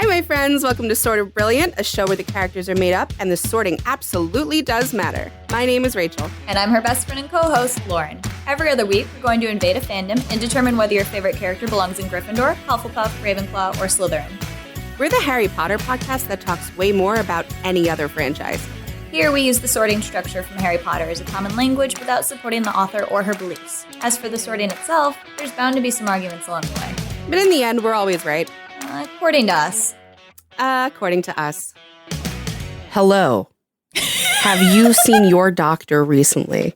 Hi, my friends. Welcome to Sort of Brilliant, a show where the characters are made up and the sorting absolutely does matter. My name is Rachel. And I'm her best friend and co-host, Lauren. Every other week, we're going to invade a fandom and determine whether your favorite character belongs in Gryffindor, Hufflepuff, Ravenclaw, or Slytherin. We're the Harry Potter podcast that talks way more about any other franchise. Here, we use the sorting structure from Harry Potter as a common language without supporting the author or her beliefs. As for the sorting itself, there's bound to be some arguments along the way. But in the end, we're always right. According to us. According to us. Hello. Have you seen your doctor recently?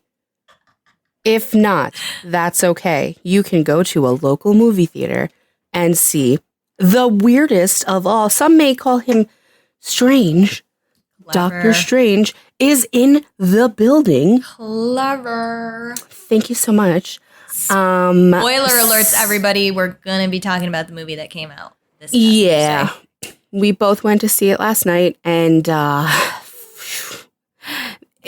If not, that's okay. You can go to a local movie theater and see the weirdest of all. Some may call him strange. Clever. Doctor Strange is in the building. Clever. Thank you so much. Spoiler alerts, everybody. We're going to be talking about the movie that came out this past Yeah. Thursday. We both went to see it last night, and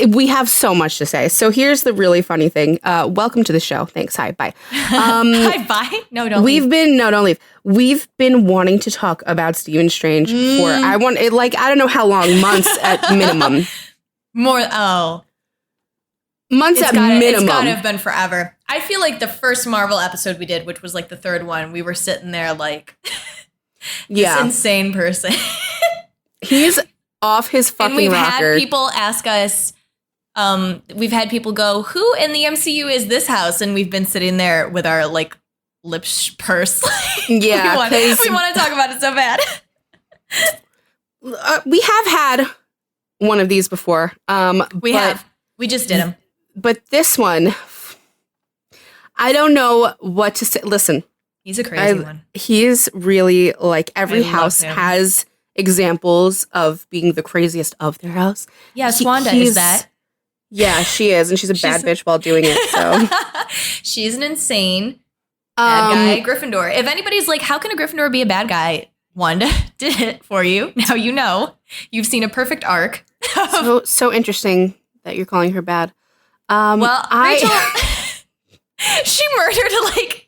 we have so much to say. So here's the really funny thing. Welcome to the show. Thanks. Hi. Bye. Hi, bye. No, don't leave. Don't leave. We've been wanting to talk about Stephen Strange for, I don't know how long, months at minimum. Months at minimum. It's gotta have been forever. I feel like the first Marvel episode we did, which was like the third one, we were sitting there like, this insane person. He's off his fucking rocker. And we've had people ask us, we've had people go, who in the MCU is this house? And we've been sitting there with our like lips pursed. Yeah. we want to talk about it so bad. We have had one of these before. We have. We just did them. But this one, I don't know what to say. Listen. He's a crazy one. He is really like every house has examples of being the craziest of their house. Yes, Wanda is that. Yeah, she is. And she's a bad bitch while doing it. So she's an insane bad guy Gryffindor. If anybody's like, how can a Gryffindor be a bad guy? Wanda did it for you. Now you know. You've seen a perfect arc. So interesting that you're calling her bad. Rachel, she murdered like.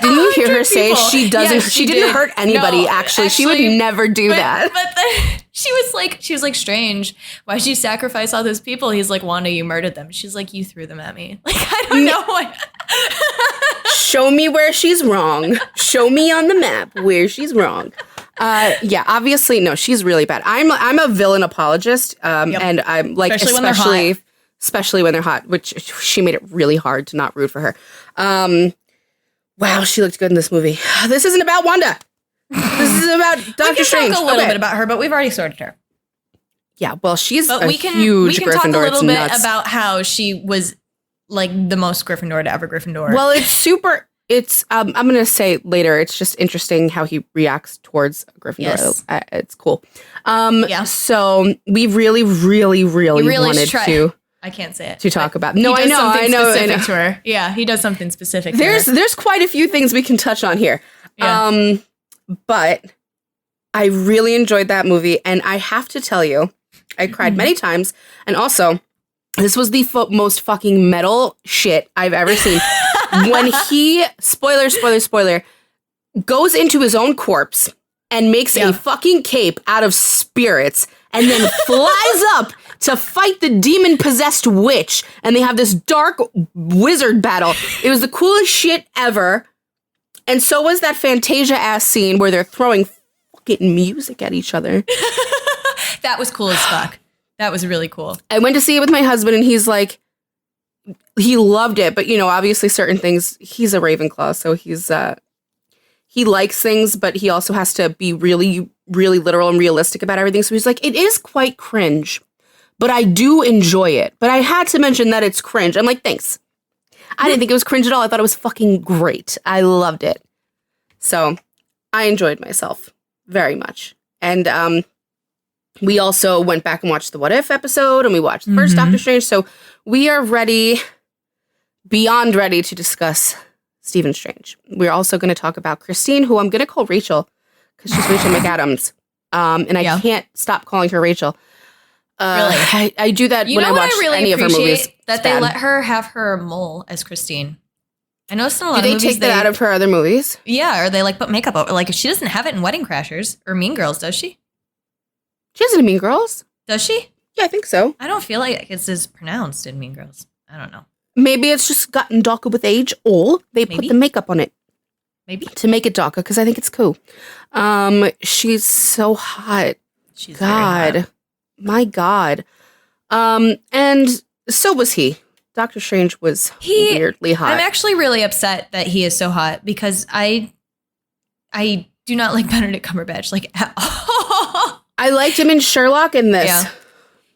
Didn't you hear her say people. she doesn't? Yes, she didn't hurt anybody. No, actually, she would never do that. But then she was like, Strange. Why'd you sacrifice all those people? He's like, Wanda, you murdered them. She's like, you threw them at me. Like, I don't know what. Show me where she's wrong. Show me on the map where she's wrong. Yeah, obviously, no, she's really bad. I'm a villain apologist, and I'm like especially when they're hot, which she made it really hard to not root for her. Wow, she looked good in this movie. This isn't about Wanda. This is about Doctor Strange. We can talk a little bit about her, but we've already sorted her. Yeah, well, she's huge we can talk a little bit about how she was like the most Gryffindor to ever Gryffindor. Well, it's I'm going to say later, it's just interesting how he reacts towards Gryffindor. Yes. It's cool. So we really wanted to. I can't say it. To talk about. No, I know. To her. Yeah, he does something specific. There's quite a few things we can touch on here. Yeah. But I really enjoyed that movie, and I have to tell you, I cried many times, and also, this was the most fucking metal shit I've ever seen. When he, spoiler, goes into his own corpse and makes a fucking cape out of spirits, and then flies up to fight the demon-possessed witch, and they have this dark wizard battle. It was the coolest shit ever. And so was that Fantasia-ass scene where they're throwing fucking music at each other. That was cool as fuck. That was really cool. I went to see it with my husband, and he's like, he loved it, but, obviously certain things, he's a Ravenclaw, so he likes things, but he also has to be really, really literal and realistic about everything. So he's like, it is quite cringe, but I do enjoy it. But I had to mention that it's cringe. I'm like, thanks. I didn't think it was cringe at all. I thought it was fucking great. I loved it. So I enjoyed myself very much. And we also went back and watched the What If episode, and we watched the first Doctor Strange. So we are beyond ready to discuss Stephen Strange. We're also going to talk about Christine, who I'm going to call Rachel, because she's Rachel McAdams. And I can't stop calling her Rachel. Really? I do that when I watch any of her movies. That they let her have her mole as Christine. I noticed in a lot Do of they movies take that out of her other movies? Yeah, or they like put makeup over. Like she doesn't have it in Wedding Crashers or Mean Girls, does she? She hasn't in Mean Girls. Does she? Yeah, I think so. I don't feel like it's as pronounced in Mean Girls. I don't know. Maybe it's just gotten darker with age, or they put the makeup on it. Maybe. To make it darker, because I think it's cool. She's so hot. She's God. very hot. My God. And so was he. Doctor Strange was weirdly hot. I'm actually really upset that he is so hot because I do not like Benedict Cumberbatch like at all. I liked him in Sherlock in this. Yeah.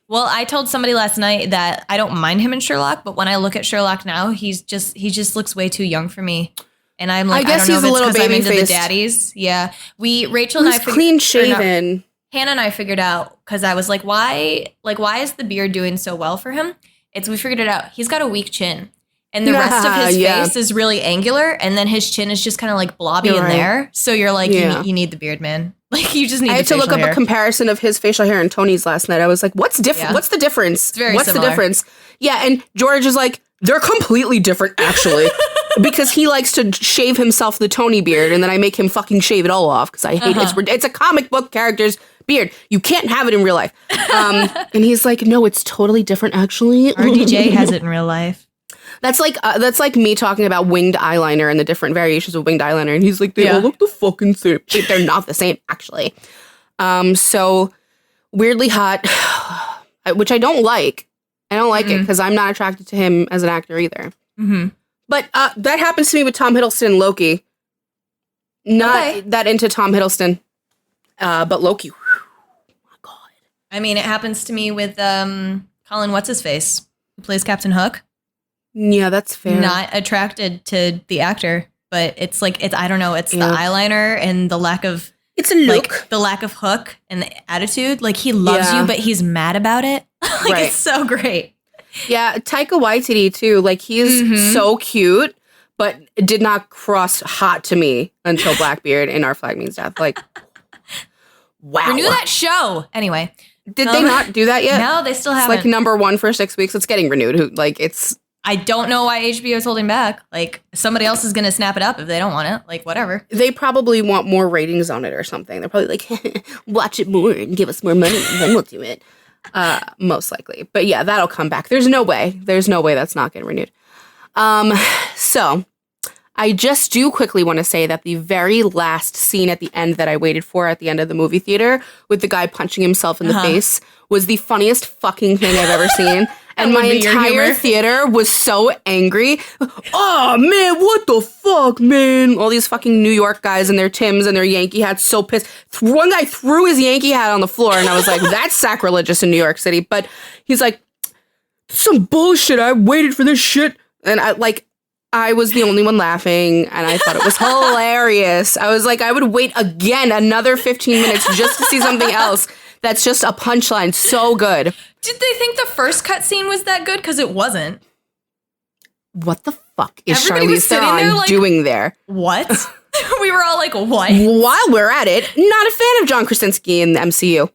Well, I told somebody last night that I don't mind him in Sherlock, but when I look at Sherlock now, he just looks way too young for me. And I'm like, I don't know if it's because I'm into the daddies. Yeah. Rachel and I figured clean shaven. Hannah and I figured out, because I was like, why is the beard doing so well for him? We figured it out. He's got a weak chin. And the rest of his face is really angular, and then his chin is just kind of like blobby there. So you're like, you need the beard, man. Like you just need. I had to look up a comparison of his facial hair and Tony's last night. I was like, what's different? Yeah. What's the difference? It's very What's similar. the difference? Yeah, and George is like, they're completely different, actually. Because he likes to shave himself the Tony beard, and then I make him fucking shave it all off because I hate it. It's a comic book character's beard. You can't have it in real life. And he's like, no, it's totally different, actually. RDJ has it in real life. That's like me talking about winged eyeliner and the different variations of winged eyeliner, and he's like, they all look the fucking same. They're not the same, actually. So weirdly hot, which I don't like. I don't like it because I'm not attracted to him as an actor either. Mm-hmm. But that happens to me with Tom Hiddleston and Loki. Not that into Tom Hiddleston, but Loki. Oh my God. I mean, it happens to me with Colin What's-His-Face, who plays Captain Hook. Yeah, that's fair. Not attracted to the actor, but it's I don't know, it's the eyeliner and the lack of... It's a look. Like, the lack of hook and the attitude. Like, he loves you, but he's mad about it. It's so great. Yeah, Taika Waititi, too. Like, he's so cute, but did not cross hot to me until Blackbeard in Our Flag Means Death. Like, wow. Renew that show. Anyway. Did they not do that yet? No, they still haven't. It's like #1 for 6 weeks. It's getting renewed. Like, it's... I don't know why HBO is holding back. Like, somebody else is going to snap it up if they don't want it. Like, whatever. They probably want more ratings on it or something. They're probably like, watch it more and give us more money, and then we'll do it. Most likely. But yeah, that'll come back. There's no way that's not getting renewed. So, I just do quickly want to say that the very last scene at the end that I waited for at the end of the movie theater with the guy punching himself in the face was the funniest fucking thing I've ever seen. And my entire theater was so angry. Oh, man, what the fuck, man? All these fucking New York guys in their Timbs and their Yankee hats, so pissed. One guy threw his Yankee hat on the floor, and I was like, that's sacrilegious in New York City. But he's like, some bullshit. I waited for this shit. And I was the only one laughing, and I thought it was hilarious. I was like, I would wait again another 15 minutes just to see something else. That's just a punchline. So good. Did they think the first cutscene was that good? Because it wasn't. What the fuck is Charlize Theron doing there? What? We were all like, what? While we're at it, not a fan of John Krasinski in the MCU.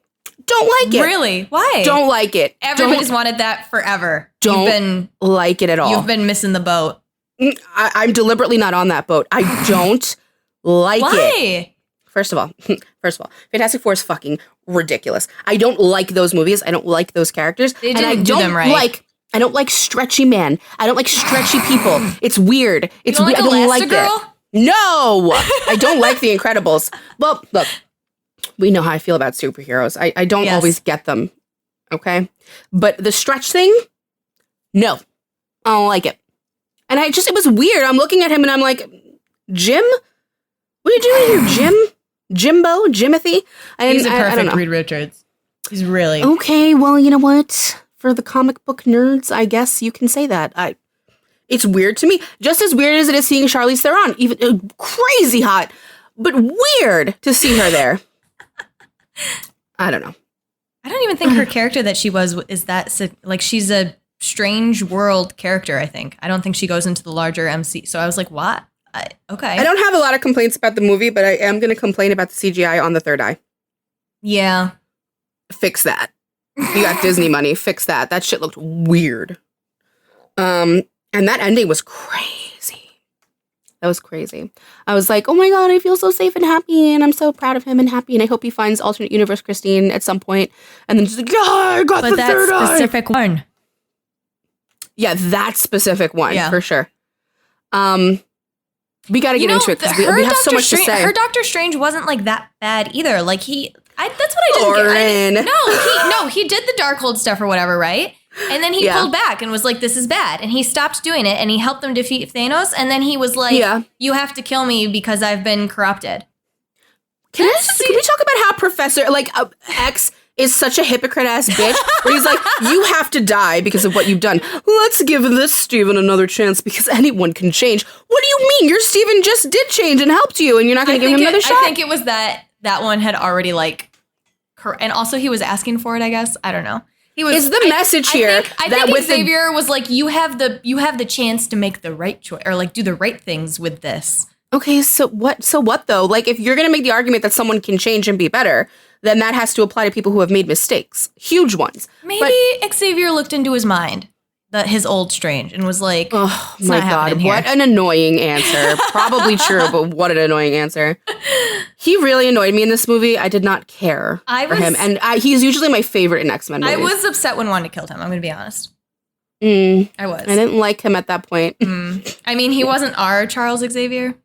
Don't like it. Really? Why? Don't like it. Everybody's wanted that forever. Don't like it at all. You've been missing the boat. I'm deliberately not on that boat. I don't like it. Why? First of all, Fantastic Four is fucking ridiculous. I don't like those movies. I don't like those characters. They didn't do them right. I don't like stretchy men. I don't like stretchy people. It's weird. It's weird. I don't like it. No, I don't like The Incredibles. Well, look, we know how I feel about superheroes. I don't always get them. Okay, but the stretch thing, no, I don't like it. And it was weird. I'm looking at him and I'm like, Jim, what are you doing here, Jim? Jimbo? Jimothy? He's a perfect Reed Richards. He's really... Okay, well, you know what? For the comic book nerds, I guess you can say that. It's weird to me. Just as weird as it is seeing Charlize Theron. Even crazy hot, but weird to see her there. I don't know. I don't even think her character that she was is that... Like, she's a strange world character, I think. I don't think she goes into the larger MC. So I was like, what? Okay. I don't have a lot of complaints about the movie, but I am going to complain about the CGI on the third eye. Yeah. Fix that. You got Disney money. Fix that. That shit looked weird. And that ending was crazy. That was crazy. I was like, oh my God, I feel so safe and happy, and I'm so proud of him and happy, and I hope he finds alternate universe Christine at some point. And then she's like, yeah, I got the third eye. But that specific one. Yeah, that specific one, for sure. We got to get into it because we have so much to say. Her Doctor Strange wasn't like that bad either. Like that's what I didn't get. He did the Darkhold stuff or whatever, right? And then he pulled back and was like, this is bad. And he stopped doing it and he helped them defeat Thanos. And then he was like, you have to kill me because I've been corrupted. Can we talk about how Professor, X is such a hypocrite-ass bitch where he's like, you have to die because of what you've done. Let's give this Steven another chance because anyone can change. What do you mean? Your Steven just did change and helped you and you're not going to give him another shot? I think it was that one had already and also he was asking for it, I guess. I don't know. Is the message here I think Xavier was like, you have the chance to make the right choice or do the right things with this. Okay, so what though? Like, if you're going to make the argument that someone can change and be better, then that has to apply to people who have made mistakes. Huge ones. Maybe Xavier looked into his mind, his old Strange, and was like, oh my God, what an annoying answer. Probably true, but what an annoying answer. He really annoyed me in this movie. I did not care for him. And he's usually my favorite in X-Men movies. I was upset when Wanda killed him, I'm going to be honest. I was. I didn't like him at that point. I mean, he wasn't our Charles Xavier.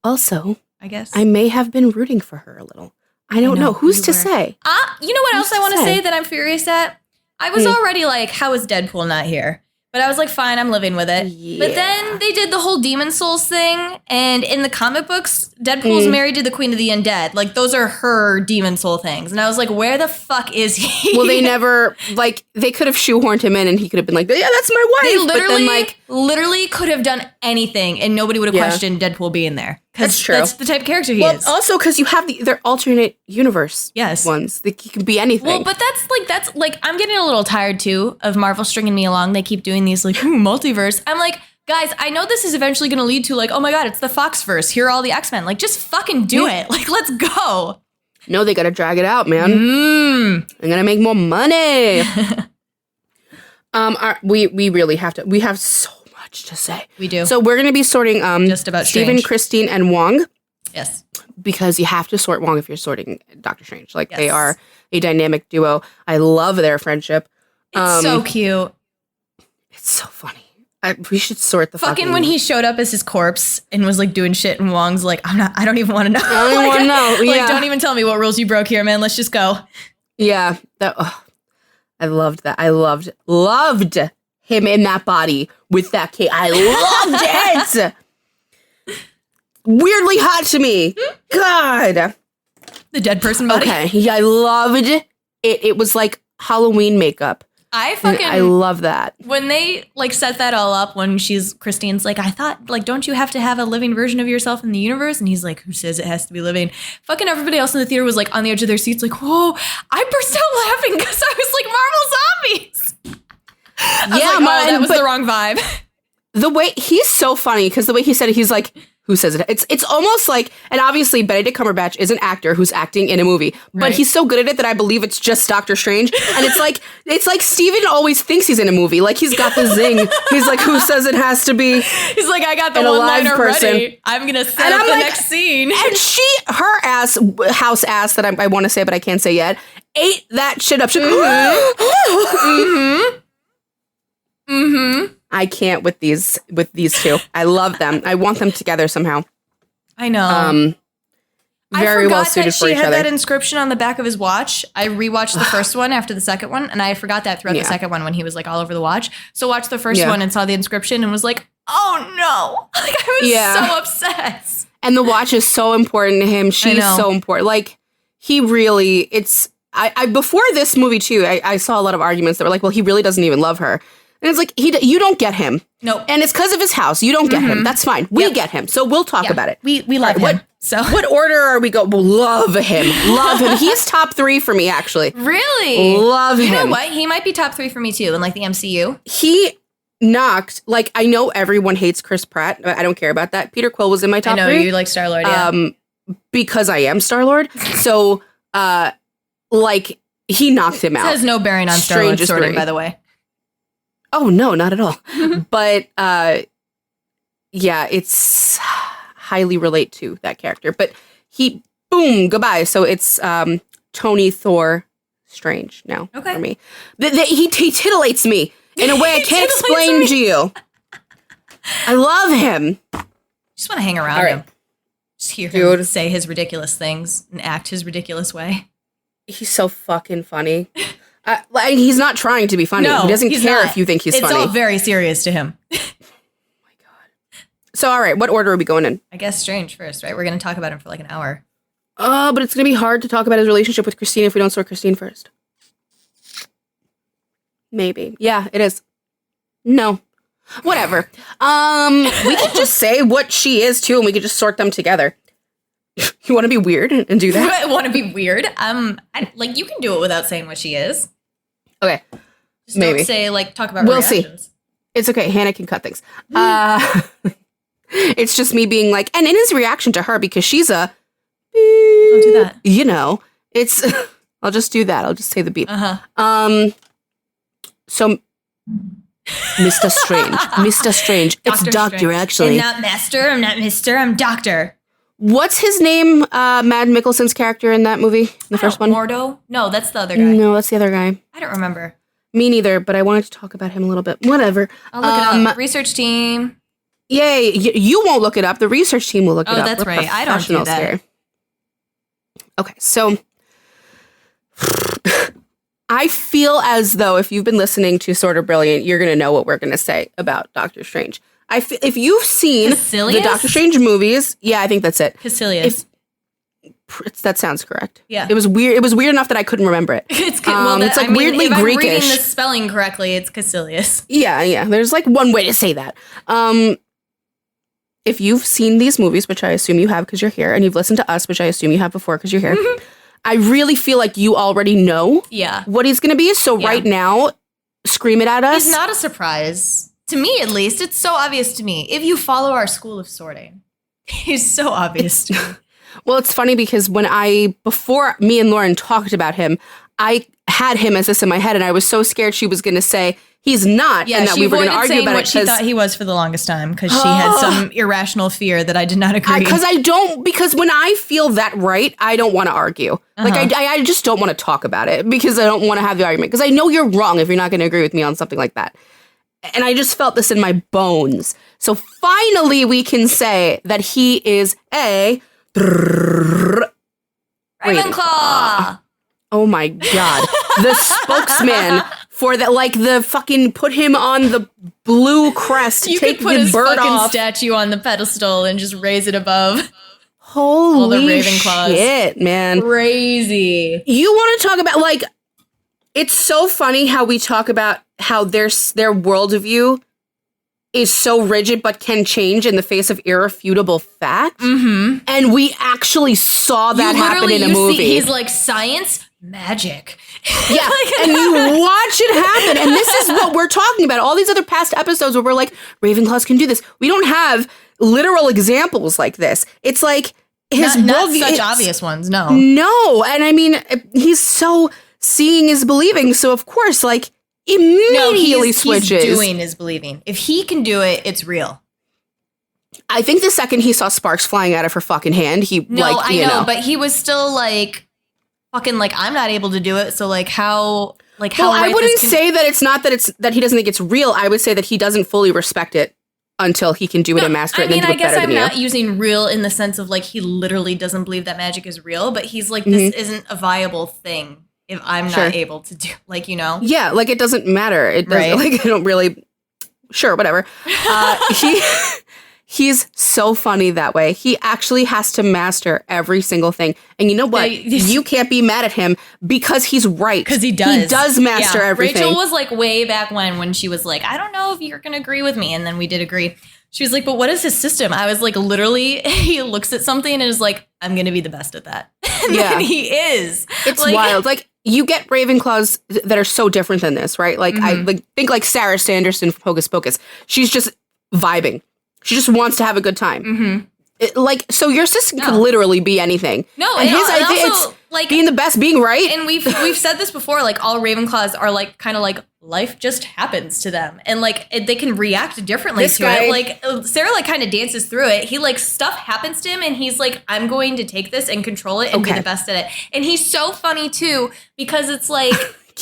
Also, I guess I may have been rooting for her a little. I don't know. Who's to say? You know what else I want to say that I'm furious at? I was already like, how is Deadpool not here? But I was like, fine, I'm living with it. Yeah. But then they did the whole Demon Souls thing. And in the comic books, Deadpool's married to the Queen of the Undead. Like, those are her Demon Soul things. And I was like, where the fuck is he? Well, they never, they could have shoehorned him in and he could have been like, yeah, that's my wife. They literally could have done anything and nobody would have questioned Deadpool being there. That's true. That's the type of character he is. Also, because you have their alternate universe ones. He can be anything. Well, but that's I'm getting a little tired too of Marvel stringing me along. They keep doing these multiverse. I'm like, guys, I know this is eventually going to lead to oh my God, it's the Foxverse. Here are all the X-Men. Just fucking do it. Let's go. No, they got to drag it out, man. They're going to make more money. We really have to. We have so much to say. We do. So we're going to be sorting just about Steven, Strange. Christine, and Wong. Yes. Because you have to sort Wong if you're sorting Doctor Strange. They are a dynamic duo. I love their friendship. It's so cute. It's so funny. We should sort the fucking when he showed up as his corpse and was doing shit and Wong's like, I don't even want to know. I don't want to know. Yeah. Don't even tell me what rules you broke here, man. Let's just go. Yeah. I loved that. I loved him in that body with that cape. I loved it. Weirdly hot to me. God. The dead person body. Okay. Yeah, I loved it. It was like Halloween makeup. I love that. When they set that all up, when Christine's like, I thought, don't you have to have a living version of yourself in the universe? And he's like, who says it has to be living? Fucking everybody else in the theater was on the edge of their seats whoa. I burst out laughing because I was like, Marvel zombies. That was the wrong vibe. The way he's so funny because the way he said it, he's like, who says it? It's almost like, and obviously Benedict Cumberbatch is an actor who's acting in a movie, but he's so good at it that I believe it's just Doctor Strange. And it's like Steven always thinks he's in a movie. He's got the zing. He's like, who says it has to be? He's like, I got the one-liner ready. I'm going to set up the next scene. And her house ass that I want to say, but I can't say yet, ate that shit up. I can't with these two. I love them. I want them together somehow. I know. Very well suited for each other. I forgot that she had that inscription on the back of his watch. I rewatched the first one after the second one, and I forgot that throughout the second one when he was all over the watch. So watched the first one and saw the inscription and was like, oh no. I was so upset. And the watch is so important to him. She's so important. He really, I before this movie too, I saw a lot of arguments that were well, he really doesn't even love her. And it's you don't get him. No. And it's because of his house. You don't get him. That's fine. We get him. So we'll talk about it. We love him. What order are we going? We'll love him. Love him. He's top 3 for me, actually. Really? Love him. You know what? He might be top 3 for me, too, in the MCU. He knocked, I know everyone hates Chris Pratt. I don't care about that. Peter Quill was in my top 3. I know, you like Star-Lord, yeah. Because I am Star-Lord. So, he knocked him out. This has no bearing on Star-Lord sorting, by the way. Oh, no, not at all. But yeah, it's highly relate to that character. But boom, goodbye. So it's Tony Thor Strange now for me. He titillates me in a way I can't explain to you. I love him. Just want to hang around him. Just hear him say his ridiculous things and act his ridiculous way. He's so fucking funny. He's not trying to be funny. No, he doesn't care if you think he's funny. It's all very serious to him. Oh my God. So, all right, what order are we going in? I guess Strange first, right? We're going to talk about him for like an hour. But it's going to be hard to talk about his relationship with Christine if we don't start Christine first. Maybe. Yeah, it is. No. Whatever. We could just say what she is too, and we could just sort them together. You want to be weird and do that? I want to be weird. You can do it without saying what she is. Okay. Just maybe. Don't say talk about. We'll reactions. See. It's okay. Hannah can cut things. It's just me being like, and in his reaction to her because she's a. Don't do that. You know, it's. I'll just do that. I'll just say the beep. So. Mr. Strange. It's Doctor, Strange. Actually. I'm not Master. I'm not Mister. I'm Doctor. What's his name? Mad Mikkelsen's character in that movie? The first one? Mordo? No, that's the other guy. No, that's the other guy. I don't remember. Me neither, but I wanted to talk about him a little bit. Whatever. I'll look it up. Research team. Yay. You won't look it up. The research team will look it up. Oh, that's right. I don't do that. Here. Okay, so I feel as though if you've been listening to Sort of Brilliant, you're going to know what we're going to say about Doctor Strange. If you've seen the Doctor Strange movies, yeah, I think that's it. Caecilius. That sounds correct. Yeah. It was weird. It was weird enough that I couldn't remember it. It's weirdly if I'm Greekish. reading the spelling correctly, it's Caecilius. Yeah. There's one way to say that. If you've seen these movies, which I assume you have because you're here, and you've listened to us, which I assume you have before because you're here, I really feel like you already know what he's going to be. So right now, scream it at us. It's not a surprise. To me, at least, it's so obvious to me. If you follow our school of sorting, he's so obvious to me. Well, it's funny because before me and Lauren talked about him, I had him as this in my head, and I was so scared she was going to say he's not, and that we were going to argue about it. She thought he was for the longest time because she had some irrational fear that I did not agree. Because when I feel that right, I don't want to argue. I just don't want to talk about it because I don't want to have the argument because I know you're wrong if you're not going to agree with me on something like that. And I just felt this in my bones. So finally we can say that he is a Ravenclaw. Oh my God. The spokesman for that, the fucking put him on the blue crest. You take could put the his bird fucking off. statue on the pedestal and just raise it above. Holy all the Ravenclaws. Shit, man. Crazy. You want to talk about, it's so funny how we talk about how their worldview is so rigid but can change in the face of irrefutable fact. Mm-hmm. And we actually saw that happen in a movie. He's like, science, magic. Yeah, and you watch it happen. And this is what we're talking about. All these other past episodes where we're like, Ravenclaws can do this. We don't have literal examples like this. It's like his not such obvious ones, no. No, and I mean, he's so seeing is believing. So of course, immediately switches. He's doing is believing. If he can do it, it's real. I think the second he saw sparks flying out of her fucking hand, I know, but he was still fucking I'm not able to do it. So how well, I wouldn't say that it's not that he doesn't think it's real. I would say that he doesn't fully respect it until he can do it and master it and then do it better than you. I guess I'm not using real in the sense of he literally doesn't believe that magic is real, but he's this isn't a viable thing if I'm not able to do, Yeah, it doesn't matter. It doesn't, I don't really, sure, whatever. He's so funny that way. He actually has to master every single thing. And you know what? You can't be mad at him because he's right. Because he does. He does master everything. Rachel was way back when she was I don't know if you're going to agree with me. And then we did agree. She was like, but what is his system? I was literally, he looks at something and is like, I'm going to be the best at that. And then he is. It's wild. You get Ravenclaws that are so different than this, right? I think Sarah Sanderson from Hocus Pocus. She's just vibing. She just wants to have a good time. Mm-hmm. So your system could literally be anything. No, and also, like being the best, being right. And we've said this before, like all Ravenclaws are like kind of like life just happens to them, and like they can react differently to it. Like Sarah like kind of dances through it. He like stuff happens to him, and he's like, I'm going to take this and control it and be the best at it. And he's so funny too, because it's like.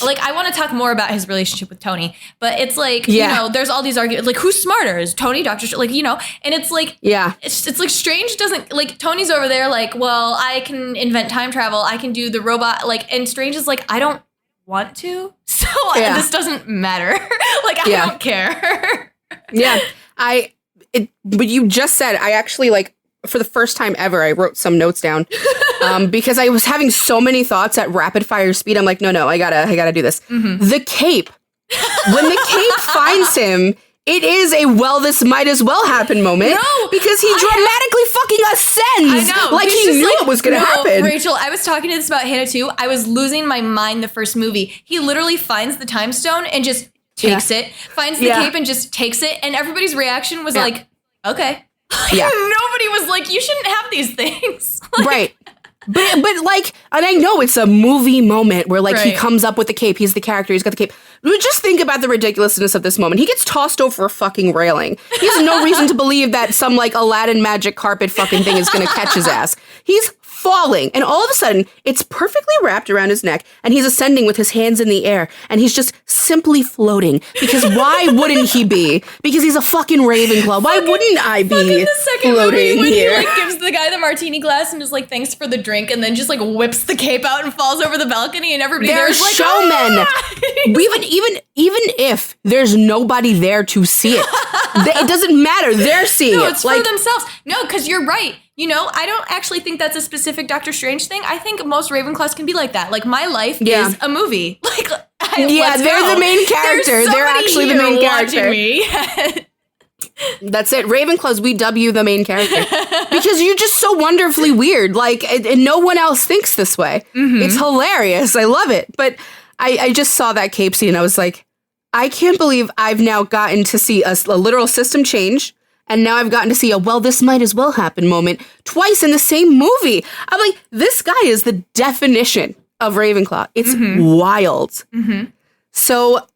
Like, I want to talk more about his relationship with Tony, but it's like, you know, there's all these arguments, like, who's smarter? Is Tony, Dr. Strange? Like, you know, and it's like, it's like Strange doesn't, like, Tony's over there, like, well, I can invent time travel, I can do the robot, like, and Strange is like, I don't want to, so this doesn't matter. Like, I don't care. But you just said, I actually, like, for the first time ever, I wrote some notes down because I was having so many thoughts at rapid fire speed. I'm like, no, I gotta do this. The cape. When the cape finds him, it is a this might as well happen moment. No, because he dramatically fucking ascends. I know. Like he knew it was gonna happen. Rachel, I was talking to this about Hannah too. I was losing my mind the first movie. He literally finds the time stone and just takes it, finds the cape and just takes it, and everybody's reaction was like, okay. Nobody was like, you shouldn't have these things. Like, right. But like, and I know it's a movie moment where like he comes up with the cape. He's the character. He's got the cape. Just think about the ridiculousness of this moment. He gets tossed over a fucking railing. He has no reason to believe that some like Aladdin magic carpet fucking thing is going to catch his ass. He's falling. And all of a sudden, it's perfectly wrapped around his neck, and he's ascending with his hands in the air, and he's just simply floating. Because why wouldn't he be? Because he's a fucking Ravenclaw. Why wouldn't I be the second floating movie here? When he like gives the guy the martini glass and is like, thanks for the drink, and then just like whips the cape out and falls over the balcony, and everybody there's like, showmen. Even if there's nobody there to see it, it doesn't matter. They're seeing it. It's for themselves. No, because you're right. You know, I don't actually think that's a specific Doctor Strange thing. I think most Ravenclaws can be like that. Like, my life is a movie. Like, they're the main character. They're actually the main character. Me. That's it. Ravenclaws, we W the main character. Because you're just so wonderfully weird. Like, and no one else thinks this way. It's hilarious. I love it. But I just saw that cape scene and I was like, I can't believe I've now gotten to see a literal system change. And now I've gotten to see a, this might as well happen moment twice in the same movie. I'm like, this guy is the definition of Ravenclaw. It's wild. So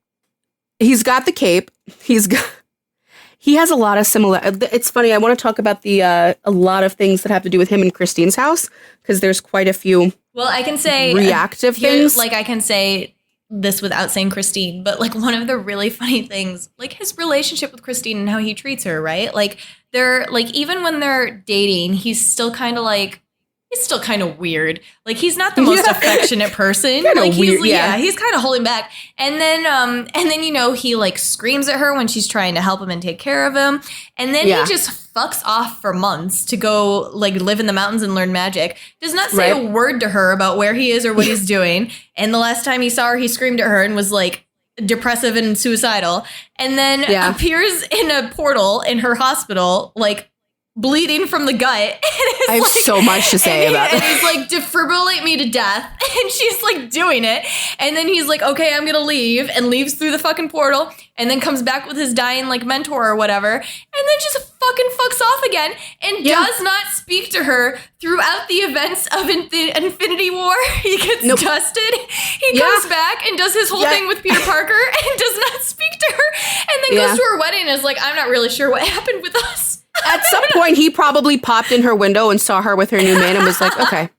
he's got the cape. He has a lot of similar. It's funny. I want to talk about a lot of things that have to do with him and Christine's house, because there's quite a few. Well, I can say reactive things. Like I can say this without saying Christine, but like one of the really funny things, like his relationship with Christine and how he treats her, right? Like they're like, even when they're dating, he's still kind of weird. Like he's not the most affectionate person. Like he's weird, he's kind of holding back. And then you know, he like screams at her when she's trying to help him and take care of him. And then he just fucks off for months to go like live in the mountains and learn magic. Does not say a word to her about where he is or what he's doing. And the last time he saw her, he screamed at her and was like depressive and suicidal. And then appears in a portal in her hospital, like bleeding from the gut. I have so much to say about it. And he's like, defibrillate me to death. And she's like doing it. And then he's like, okay, I'm going to leave, and leaves through the fucking portal, and then comes back with his dying like mentor or whatever. And then just fucking fucks off again and does not speak to her throughout the events of Infinity War. He gets dusted. He comes back and does his whole thing with Peter Parker and does not speak to her. And then goes to her wedding and is like, I'm not really sure what happened with us. At some point, he probably popped in her window and saw her with her new man and was like, okay,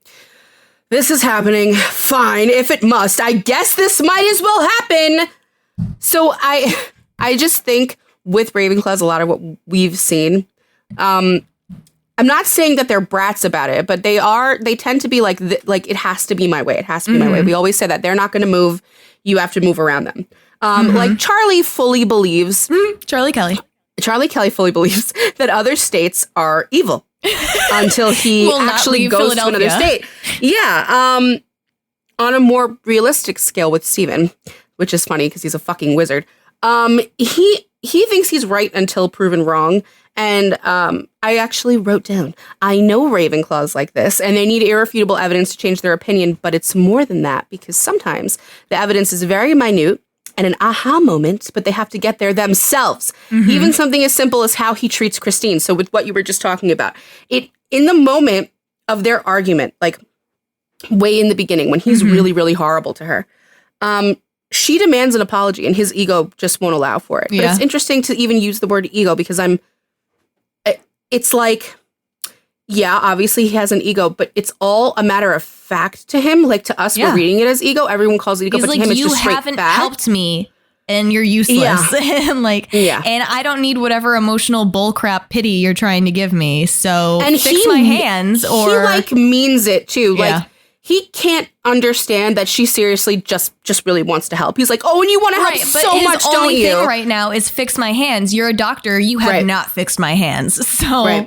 this is happening. Fine, if it must. I guess this might as well happen. So I just think with Ravenclaws, a lot of what we've seen, I'm not saying that they're brats about it, but they tend to be like, it has to be my way. It has to be my way. We always say that. They're not going to move. You have to move around them. Like Charlie fully believes. Charlie Kelly fully believes that other states are evil until he actually goes to another state. Yeah. On a more realistic scale with Steven, which is funny because he's a fucking wizard. He thinks he's right until proven wrong. And I actually wrote down, I know Ravenclaws like this, and they need irrefutable evidence to change their opinion, but it's more than that, because sometimes the evidence is very minute and an aha moment, but they have to get there themselves. Even something as simple as how he treats Christine. So with what you were just talking about, in the moment of their argument, like way in the beginning when he's really, really horrible to her. She demands an apology and his ego just won't allow for it. But it's interesting to even use the word ego because it's like, yeah, obviously he has an ego, but it's all a matter of fact to him. Like to us, we're reading it as ego. Everyone calls it ego, He's but like, to him it's just straight you haven't fact. helped me and you're useless. and and I don't need whatever emotional bullcrap pity you're trying to give me. So and fix my hands or he like means it too. Like he can't understand that she seriously just really wants to help. He's like, oh, and you want to help so much, don't you? His only thing right now is fix my hands. You're a doctor. You have not fixed my hands. So,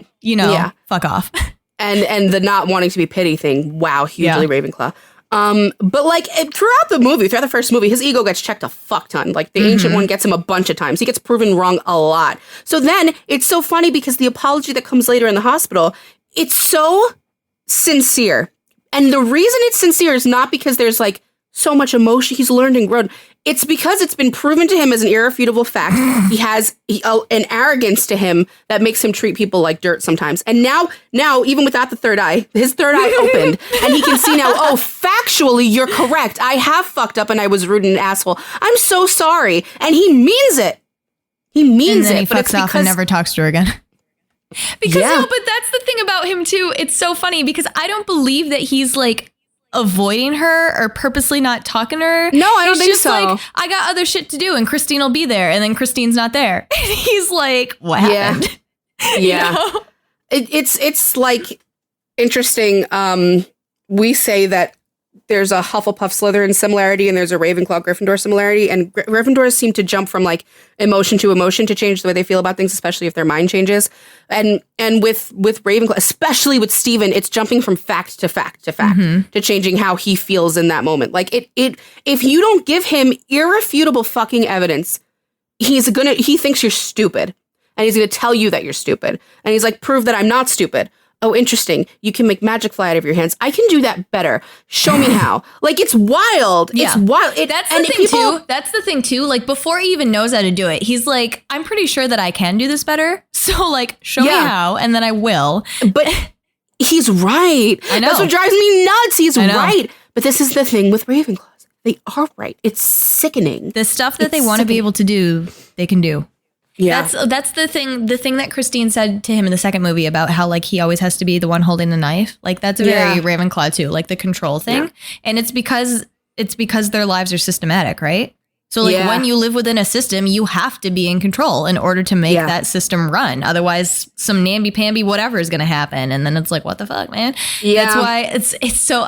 fuck off. And the not wanting to be pity thing. Wow, hugely Ravenclaw. But like throughout the first movie, his ego gets checked a fuck ton. Like the Ancient One gets him a bunch of times. He gets proven wrong a lot. So then it's so funny because the apology that comes later in the hospital, it's so sincere. And the reason it's sincere is not because there's like so much emotion he's learned and grown. It's because it's been proven to him as an irrefutable fact. He has an arrogance to him that makes him treat people like dirt sometimes. And now, even without the third eye, his third eye opened and he can see now, oh, factually, you're correct. I have fucked up and I was rude and an asshole. I'm so sorry. And he means it. He means and then it. He fucks off and never talks to her again. Because but that's the thing about him too. It's so funny because I don't believe that he's like avoiding her or purposely not talking to her. No, I don't think so. Like, I got other shit to do and Christine will be there, and then Christine's not there. And he's like, what happened? Yeah. You know? It's like interesting. We say that there's a Hufflepuff Slytherin similarity and there's a Ravenclaw Gryffindor similarity, and Gryffindors seem to jump from like emotion to emotion to change the way they feel about things, especially if their mind changes. And with Ravenclaw, especially with Stephen, it's jumping from fact to fact to fact to changing how he feels in that moment. Like if you don't give him irrefutable fucking evidence, he thinks you're stupid and he's gonna tell you that you're stupid. And he's like, prove that I'm not stupid. Oh, interesting. You can make magic fly out of your hands. I can do that better. Show me how. Like, it's wild. Yeah. It's wild. That's the thing, too. That's the thing, too. Like, before he even knows how to do it, he's like, I'm pretty sure that I can do this better. So, like, show me how, and then I will. But he's right. I know. That's what drives me nuts. He's right. But this is the thing with Ravenclaws. They are right. It's sickening. The stuff that they want to be able to do, they can do. Yeah. That's the thing that Christine said to him in the second movie about how like he always has to be the one holding the knife. Like that's very Ravenclaw too, like the control thing. Yeah. And it's because their lives are systematic, right? So like when you live within a system, you have to be in control in order to make that system run. Otherwise some namby-pamby whatever is going to happen. And then it's like, what the fuck, man? Yeah. That's why it's so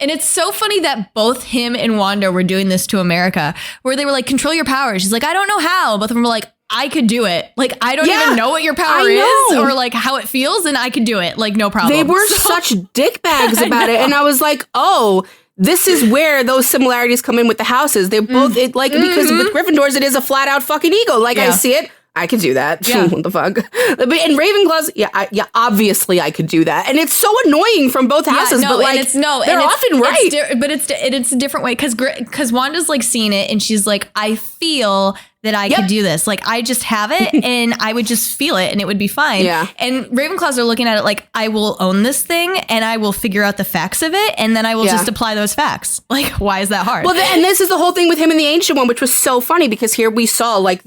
and it's so funny that both him and Wanda were doing this to America, where they were like, control your powers. She's like, I don't know how. Both of them were like, I could do it. Like, I don't even know what your power is or like how it feels, and I could do it. Like, no problem. They were such dickbags about it. And I was like, oh, this is where those similarities come in with the houses. They both, because with Gryffindors, it is a flat out fucking ego. Like, I see it. I could do that. Yeah. What the fuck? But in Ravenclaws, obviously I could do that. And it's so annoying from both houses. But like, they're often right. But it's a different way because Wanda's like seeing it and she's like, I feel that I could do this. Like I just have it and I would just feel it and it would be fine. Yeah. And Ravenclaws are looking at it like, I will own this thing and I will figure out the facts of it and then I will just apply those facts. Like, why is that hard? Well, and this is the whole thing with him and the Ancient One, which was so funny because here we saw like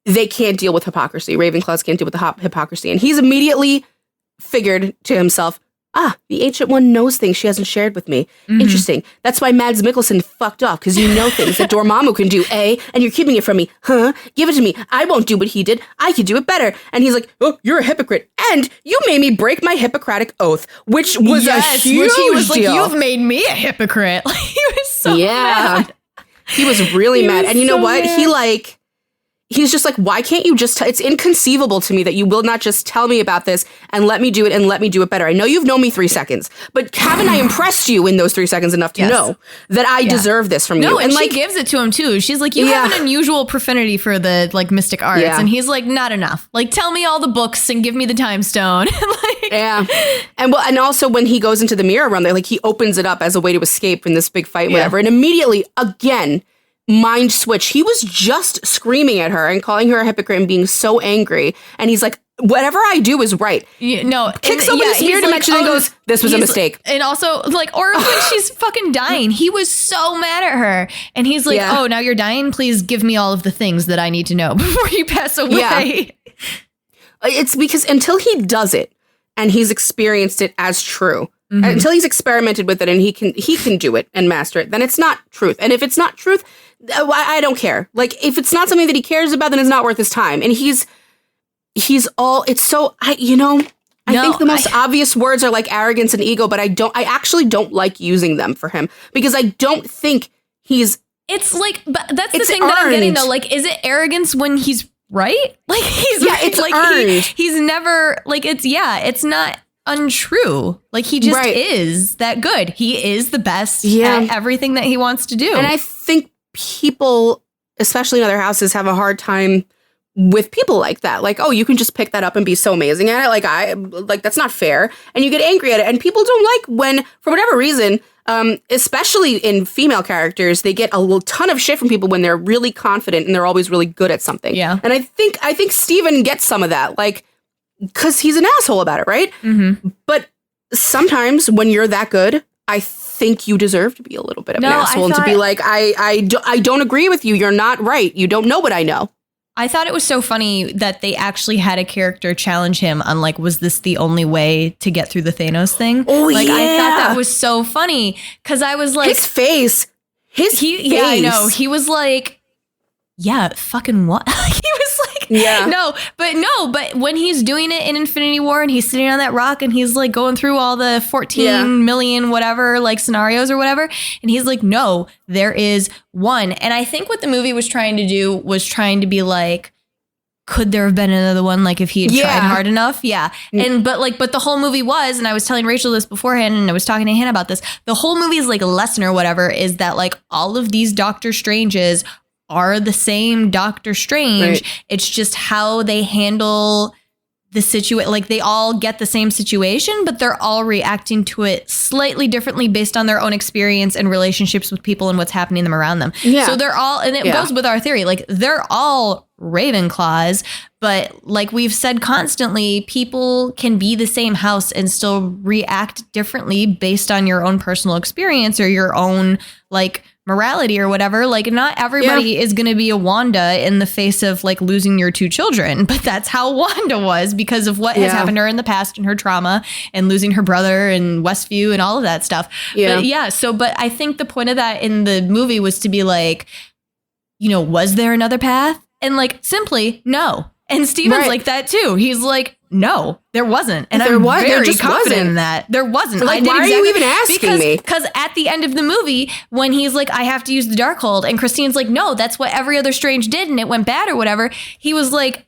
they can't deal with hypocrisy. Ravenclaws can't deal with the hypocrisy. And he's immediately figured to himself, the Ancient One knows things she hasn't shared with me. Interesting. That's why Mads Mikkelsen fucked off, because you know things that Dormammu can do, and you're keeping it from me. Huh? Give it to me. I won't do what he did. I could do it better. And he's like, oh, you're a hypocrite. And you made me break my Hippocratic oath, which was a huge he was deal. Like, you've made me a hypocrite. Like, he was so mad. He was really mad. And you know what? Mad. He's just like, why can't you just it's inconceivable to me that you will not just tell me about this and let me do it and let me do it better. I know you've known me 3 seconds, but haven't I impressed you in those 3 seconds enough to know that I deserve this from you? No, and like, she gives it to him too. She's like, you have an unusual profanity for the like mystic arts. And he's like, not enough. Like, tell me all the books and give me the time stone. And also when he goes into the mirror room, like he opens it up as a way to escape from this big fight, whatever. And immediately, again, mind switch. He was just screaming at her and calling her a hypocrite and being so angry. And he's like, whatever I do is right. Kicks open this mirror dimension and goes, this was a mistake. And also, like, or when she's fucking dying, he was so mad at her. And he's like, oh, now you're dying? Please give me all of the things that I need to know before you pass away. Yeah. It's because until he does it and he's experienced it as true, until he's experimented with it and he can do it and master it, then it's not truth. And if it's not truth, I don't care. Like, if it's not something that he cares about, then it's not worth his time. And he's all, it's so, I think the most obvious words are like arrogance and ego, but I actually don't like using them for him because I don't think it's like, but that's the thing that I'm getting though. Like, is it arrogance when he's right? Like, it's like, earned. He's never, like, it's not untrue. Like, he just is that good. He is the best at everything that he wants to do. And I think people, especially in other houses, have a hard time with people like that. Like, oh, you can just pick that up and be so amazing at it. Like, that's not fair. And you get angry at it. And people don't like when, for whatever reason, especially in female characters, they get a ton of shit from people when they're really confident and they're always really good at something. Yeah. And I think Steven gets some of that, like, because he's an asshole about it, right? But sometimes when you're that good, I think you deserve to be a little bit of an asshole and to be like, I don't agree with you. You're not right. You don't know what I know. I thought it was so funny that they actually had a character challenge him on, like, was this the only way to get through the Thanos thing? Oh, like, I thought that was so funny because I was like, his face. Yeah, I know. He was like, yeah, fucking what? He was like, but when he's doing it in Infinity War and he's sitting on that rock and he's like going through all the 14 million whatever, like, scenarios or whatever, and he's like, no, there is one. And I think what the movie was trying to do was trying to be like, could there have been another one? Like, if he had tried hard enough? Yeah. And but the whole movie was, and I was telling Rachel this beforehand and I was talking to Hannah about this, the whole movie's like lesson or whatever is that, like, all of these Doctor Stranges are the same Doctor Strange. Right. It's just how they handle the situation. Like, they all get the same situation, but they're all reacting to it slightly differently based on their own experience and relationships with people and what's happening them around them. Yeah. So they're all, and it goes with our theory, like, they're all Ravenclaws, but like we've said constantly, people can be the same house and still react differently based on your own personal experience or your own, like, morality or whatever. Like, not everybody is going to be a Wanda in the face of, like, losing your two children, but that's how Wanda was because of what has happened to her in the past and her trauma and losing her brother and Westview and all of that stuff. But I think the point of that in the movie was to be like, was there another path? And, like, simply no. And Steven's like that too. He's like, no, there wasn't. And I'm very confident in that. There wasn't. Like, why are you even asking me? Because at the end of the movie, when he's like, I have to use the Darkhold, and Christine's like, no, that's what every other Strange did, and it went bad or whatever. He was like,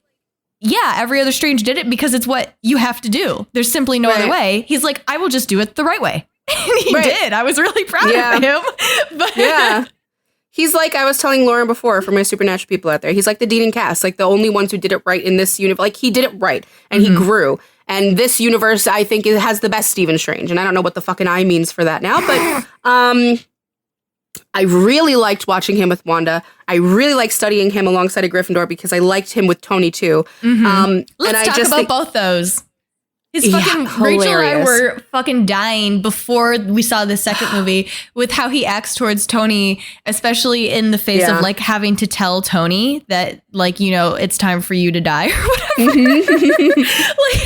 yeah, every other Strange did it because it's what you have to do. There's simply no other way. He's like, I will just do it the right way. And he did. I was really proud of him. But he's like, I was telling Lauren before, for my supernatural people out there, he's like the Dean and Cass, like the only ones who did it right in this universe. Like, he did it right, and he grew. And this universe, I think, it has the best Stephen Strange. And I don't know what the fucking I means for that now, but I really liked watching him with Wanda. I really liked studying him alongside of Gryffindor because I liked him with Tony too. Let's talk about both those. His fucking Rachel and I were fucking dying before we saw the second movie with how he acts towards Tony, especially in the face of, like, having to tell Tony that, like, it's time for you to die or whatever. Like,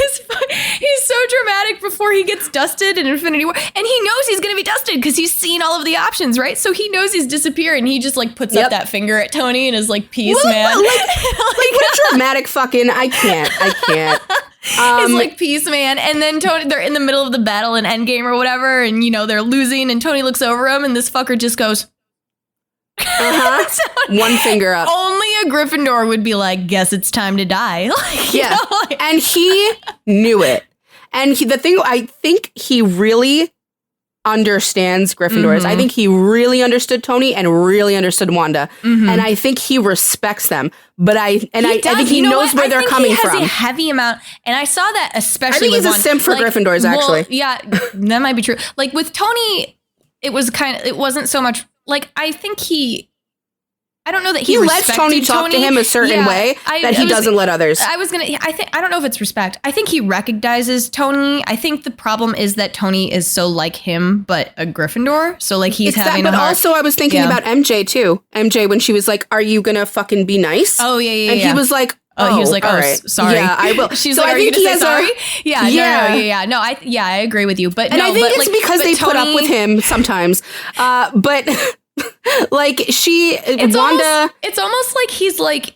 he's so dramatic before he gets dusted in Infinity War, and he knows he's gonna be dusted because he's seen all of the options, right? So he knows he's disappearing. He just, like, puts up that finger at Tony and is like, peace, man. Like, what a dramatic fucking, I can't. It's like, peace, man. And then Tony, they're in the middle of the battle in Endgame or whatever, and they're losing, and Tony looks over him, and this fucker just goes, one finger up. Only a Gryffindor would be like, guess it's time to die. Like, and he knew it. And I think he really understands Gryffindors. I think he really understood Tony and really understood Wanda. And I think he respects them. But I think he knows where they're coming from. He has a heavy amount, and I saw that especially with I think he's a simp for Gryffindors, actually. Well, yeah, that might be true. Like, with Tony, it wasn't so much, like, I think he I don't know that he lets Tony talk to him a certain way that he doesn't let others. I don't know if it's respect. I think he recognizes Tony. I think the problem is that Tony is so like him, but a Gryffindor. So like he's having but also I was thinking about MJ too. MJ, when she was like, are you going to fucking be nice? Oh, yeah. And he was like, he was like, oh, right. Sorry. Yeah, I will. She's like, are you going to say sorry? No, I agree with you. But I think it's because they put up with him sometimes. But like Wanda. It's almost like he's like,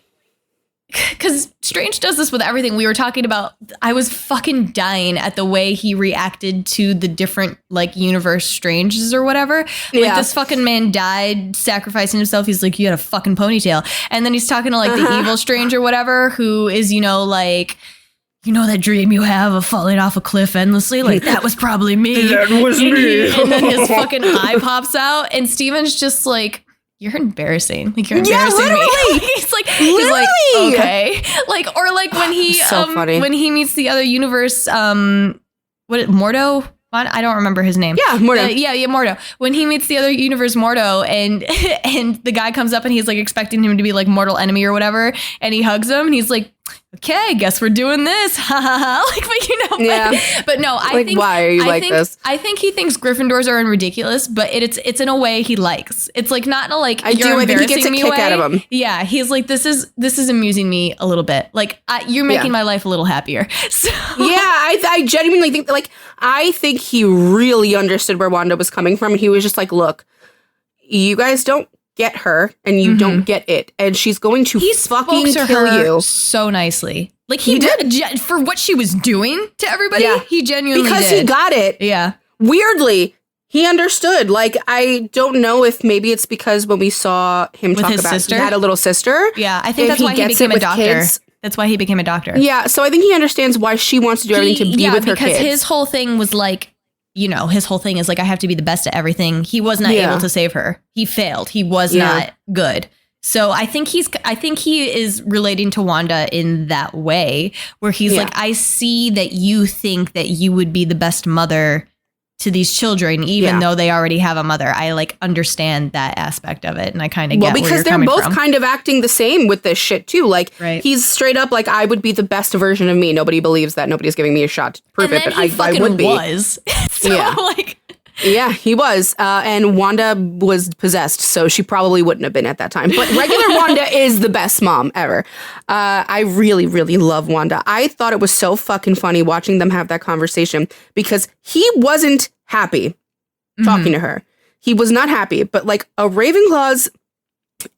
because Strange does this with everything. We were talking about, I was fucking dying at the way he reacted to the different like universe Stranges or whatever. Like this fucking man died sacrificing himself. He's like, you had a fucking ponytail. And then he's talking to like the evil Strange or whatever, who is, like, that dream you have of falling off a cliff endlessly? Like, that was probably me. That was me. And then his fucking eye pops out and Steven's just like, you're embarrassing. Like, you're embarrassing me. he's like, okay. Like, or like when he, when he meets the other universe, Mordo? I don't remember his name. Yeah, Mordo. Mordo. When he meets the other universe Mordo and the guy comes up and he's like expecting him to be like mortal enemy or whatever. And he hugs him and he's like, okay, guess we're doing this. But no, I think, why are you like this? I think he thinks Gryffindors are ridiculous, but it's in a way he likes. It's like not in a like, I think he gets a kick out of him. Yeah, he's like, this is amusing me a little bit. Like, you're making my life a little happier. So yeah, I genuinely think I think he really understood where Wanda was coming from, and he was just like, look, you guys don't get her and you don't get it, and she's going to fucking kill you so nicely. Like he did for what she was doing to everybody. Yeah. He genuinely because did. He got it. Yeah, weirdly he understood. Like, I don't know if maybe it's because when we saw him with talk his about sister, he had a little sister. Yeah, I think that's why he became a doctor. Kids. That's why he became a doctor. Yeah, so I think he understands why she wants to do everything to be with her kids. Because his whole thing was like, his whole thing is like, I have to be the best at everything. He was not able to save her. He failed. He was not good. So I think he is relating to Wanda in that way, where he's like, I see that you think that you would be the best mother to these children, even though they already have a mother. I like understand that aspect of it, and I kind of get where you're coming from. Because they're both kind of acting the same with this shit too. Like, he's straight up like, I would be the best version of me. Nobody believes that. Nobody's giving me a shot to prove it, but I would be. Yeah, he was. And Wanda was possessed, so she probably wouldn't have been at that time. But regular Wanda is the best mom ever. I really, really love Wanda. I thought it was so fucking funny watching them have that conversation, because he wasn't happy talking to her. He was not happy, but like a Ravenclaw's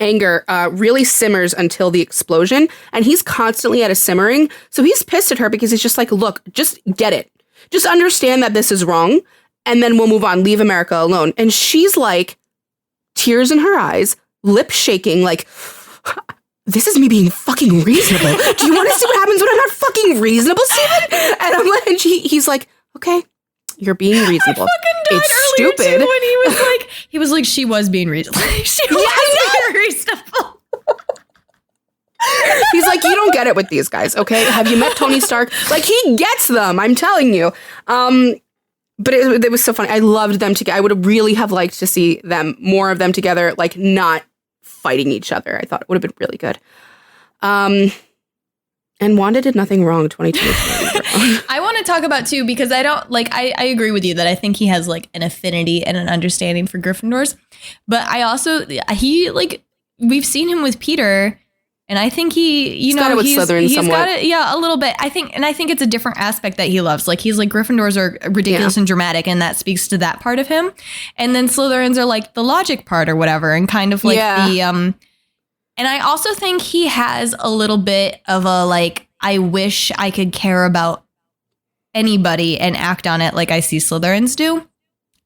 anger really simmers until the explosion, and he's constantly at a simmering. So he's pissed at her because he's just like, look, just get it. Just understand that this is wrong. And then we'll move on. Leave America alone. And she's like, tears in her eyes, lip shaking, like, this is me being fucking reasonable. Do you want to see what happens when I'm not fucking reasonable, Steven? And I'm like, and he's like, okay, you're being reasonable. It's stupid. Too, when he was like, she was being reasonable. She was being reasonable. He's like, you don't get it with these guys, okay? Have you met Tony Stark? Like, he gets them, I'm telling you. But it was so funny. I loved them together. I would really have liked to see more of them together, like not fighting each other. I thought it would have been really good. And Wanda did nothing wrong. 2022. I want to talk about too, because I don't like. I agree with you that I think he has like an affinity and an understanding for Gryffindors, but I also we've seen him with Peter. And I think he's got it with Slytherin somewhat. Got it, a little bit. I think it's a different aspect that he loves. Like, he's like, Gryffindors are ridiculous and dramatic, and that speaks to that part of him. And then Slytherins are like the logic part or whatever, and kind of like the And I also think he has a little bit of a like, I wish I could care about anybody and act on it like I see Slytherins do.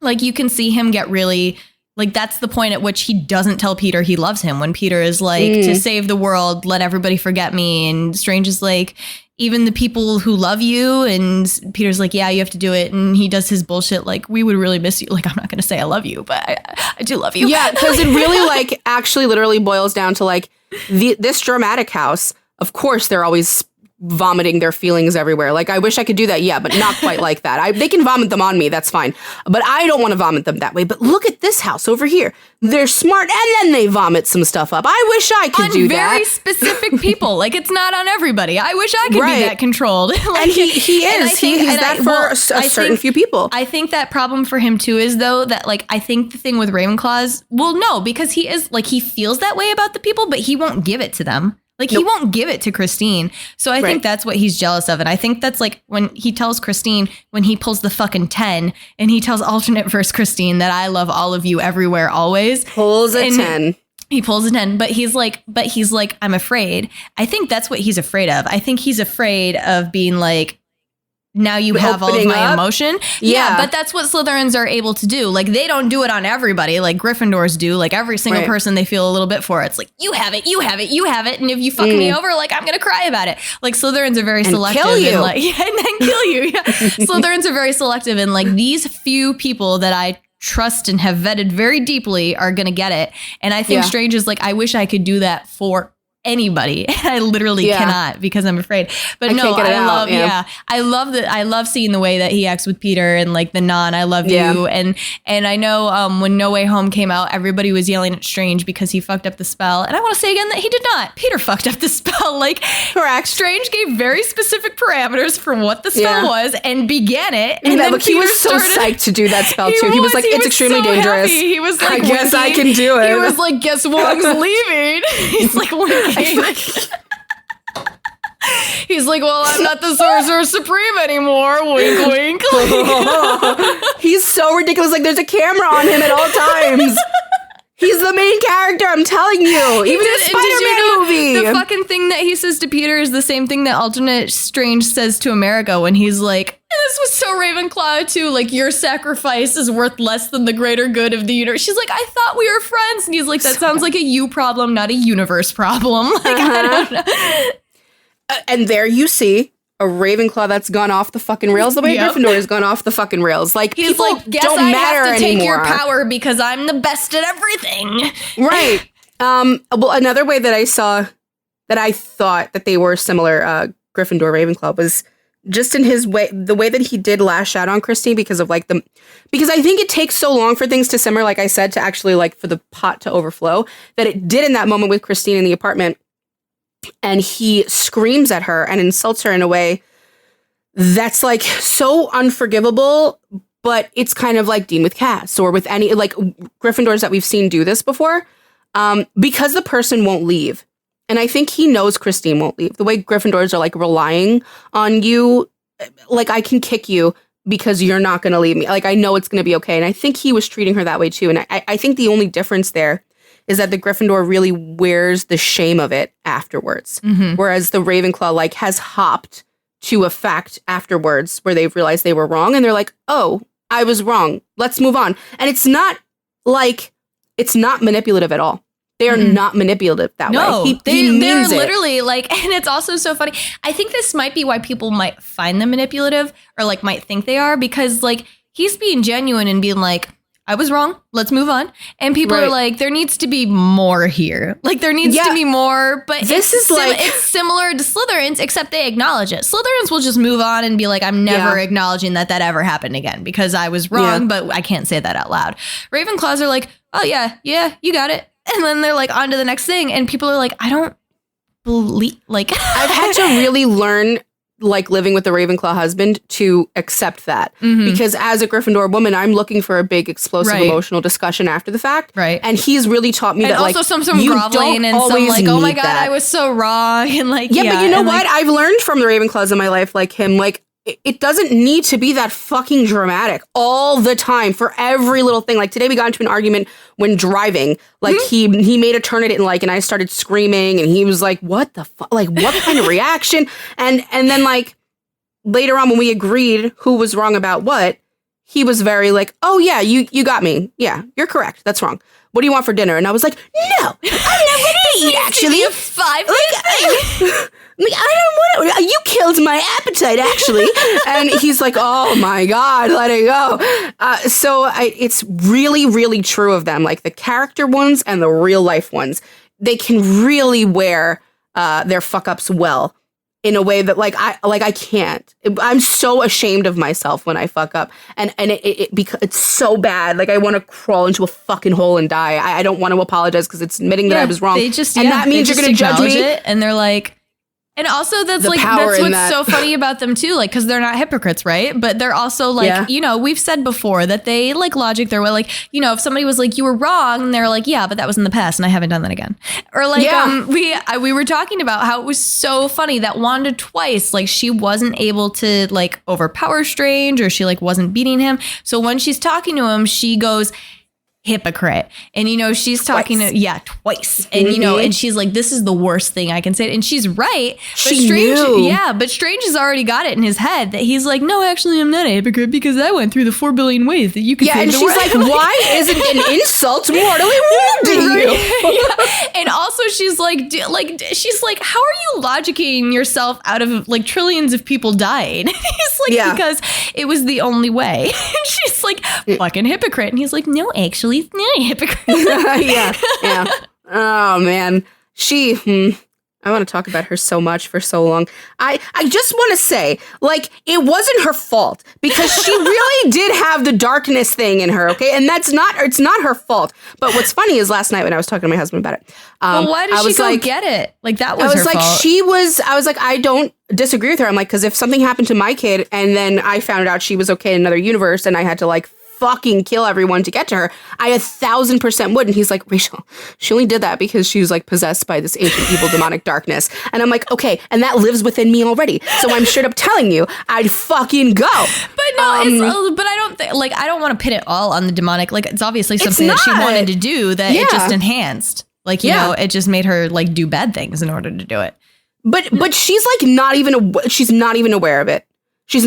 Like, you can see him get really. Like, that's the point at which he doesn't tell Peter he loves him. When Peter is like, to save the world, let everybody forget me. And Strange is like, even the people who love you. And Peter's like, yeah, you have to do it. And he does his bullshit like, we would really miss you. Like, I'm not going to say I love you, but I do love you. Yeah, because it really like actually literally boils down to like this dramatic house. Of course, they're always vomiting their feelings everywhere. Like, I wish I could do that. Yeah, but not quite like that. They can vomit them on me. That's fine. But I don't want to vomit them that way. But look at this house over here. They're smart, and then they vomit some stuff up. I wish I could do that. On very specific people. Like, it's not on everybody. I wish I could be that controlled. Like, and he is. He's that for a certain few people. I think that problem for him, too, is, though, that, like, I think the thing with Ravenclaw is, well, no, because he is, like, he feels that way about the people, but he won't give it to them. Like, he won't give it to Christine. So I think that's what he's jealous of. And I think that's like when he tells Christine, when he pulls the fucking 10 and he tells alternate verse Christine that I love all of you everywhere, always. Pulls a 10. He pulls a 10, but he's like, I'm afraid. I think that's what he's afraid of. I think he's afraid of being like, now you have all of my emotion. Yeah, but that's what Slytherins are able to do. Like, they don't do it on everybody like Gryffindors do. Like, every single person they feel a little bit for. It's like, you have it, you have it, you have it. And if you fuck me over, like, I'm going to cry about it. Like, Slytherins are very selective. Kill you. And, like, and then kill you. Yeah. Slytherins are very selective. And, like, these few people that I trust and have vetted very deeply are going to get it. And I think Strange is like, I wish I could do that for anybody. I literally cannot because I'm afraid. But I love seeing the way that he acts with Peter and like the I love you. And I know when No Way Home came out, everybody was yelling at Strange because he fucked up the spell. And I want to say again that he did not. Peter fucked up the spell. Like, correct. Strange gave very specific parameters for what the spell was and began it. And then he was so psyched to do that spell too. He was like, it's extremely dangerous. Happy. He was like, I guess I can do it. He was like, guess Wong's leaving. He's like, he's like, well, I'm not the Sorcerer Supreme anymore. Wink, wink. He's so ridiculous. Like, there's a camera on him at all times. He's the main character, I'm telling you. Even in the Spider-Man movie. The fucking thing that he says to Peter is the same thing that alternate Strange says to America when he's like, and this was so Ravenclaw too, like, your sacrifice is worth less than the greater good of the universe. She's like, I thought we were friends. And he's like, that sounds like a you problem, not a universe problem. Like, I don't know. And there you see a Ravenclaw that's gone off the fucking rails the way Gryffindor has gone off the fucking rails. Like, he's people like, guess don't matter I have to take anymore. Your power because I'm the best at everything. Right. Well, another way that I saw that I thought that they were similar, Gryffindor, Ravenclaw, was just in his way, the way that he did lash out on Christine because of like because I think it takes so long for things to simmer, like I said, to actually like for the pot to overflow, that it did in that moment with Christine in the apartment. And he screams at her and insults her in a way that's like so unforgivable, but it's kind of like Dean with Cass or with any like Gryffindors that we've seen do this before, because the person won't leave. And I think he knows Christine won't leave. The way Gryffindors are like relying on you, like, I can kick you because you're not going to leave me. Like, I know it's going to be okay. And I think he was treating her that way too. And I think the only difference there is that the Gryffindor really wears the shame of it afterwards. Mm-hmm. Whereas the Ravenclaw like has hopped to a fact afterwards where they've realized they were wrong. And they're like, oh, I was wrong. Let's move on. And it's not manipulative at all. They are not manipulative that way. They're literally like, and it's also so funny. I think this might be why people might find them manipulative or like might think they are, because like he's being genuine and being like, I was wrong. Let's move on. And people are like, there needs to be more here. Like, there needs to be more. But it's similar to Slytherins, except they acknowledge it. Slytherins will just move on and be like, I'm never acknowledging that ever happened again because I was wrong, but I can't say that out loud. Ravenclaws are like, oh, yeah, you got it. And then they're like, on to the next thing. And people are like, I don't believe, like. I've had to really learn, like, living with the Ravenclaw husband to accept that. Mm-hmm. Because as a Gryffindor woman, I'm looking for a big, explosive, emotional discussion after the fact. Right. And he's really taught me that, like, also some groveling and some, like, oh my God, I was so wrong. And, like, yeah, but you know what? Like, I've learned from the Ravenclaws in my life, like him, like, it doesn't need to be that fucking dramatic all the time for every little thing. Like today we got into an argument when driving. Like he made a turn I didn't like and I started screaming and he was like, what the fuck? Like what kind of reaction? And then like later on when we agreed who was wrong about what, he was very like, oh yeah, you got me. Yeah, you're correct. That's wrong. What do you want for dinner? And I was like, no, I'm not going to eat, actually. You 5 minutes. I don't want to. You killed my appetite, actually. And he's like, oh, my God, let it go. So it's really, really true of them. Like the character ones and the real life ones, they can really wear their fuck ups well in a way that I can't. I'm so ashamed of myself when I fuck up, and because it's so bad. Like I want to crawl into a fucking hole and die. I don't want to apologize because it's admitting that I was wrong. That means you're going to judge me. And they're like. And also that's what's so funny about them too, like, because they're not hypocrites, right? But they're also like, we've said before that they like logic their way. Like, if somebody was like, you were wrong, and they're like, yeah, but that was in the past and I haven't done that again. Or like, we were talking about how it was so funny that Wanda twice, like she wasn't able to like overpower Strange, or she like wasn't beating him. So when she's talking to him, she goes, hypocrite. And she's talking twice. And and she's like, this is the worst thing I can say. And she's right. But Strange has already got it in his head that he's like, no, actually I'm not a hypocrite because I went through the 4 billion ways that you could say. And she's like, why isn't an insult mortally wounding you? And also she's like, how are you logicking yourself out of like trillions of people died? He's like, because it was the only way. And she's like, fucking hypocrite. And he's like, no, actually, it's not a hypocrite. Oh man, I want to talk about her so much for so long. I just want to say, like, it wasn't her fault because she really did have the darkness thing in her, okay? And it's not her fault. But what's funny is last night when I was talking to my husband about it. Well, why did she go get it? Like, that was her fault. I was like, I don't disagree with her. I'm like, because if something happened to my kid and then I found out she was okay in another universe and I had to, like, fucking kill everyone to get to her, I 1,000% would. And he's like, Rachel, she only did that because she was like possessed by this ancient evil demonic darkness. And I'm like, okay, and that lives within me already. So I'm straight up telling you, I'd fucking go. But no, but I don't think, like, I don't want to pin it all on the demonic. Like, it's obviously something that she wanted to do that it just enhanced. Like, you know, it just made her like do bad things in order to do it. But she's like she's not even aware of it. She's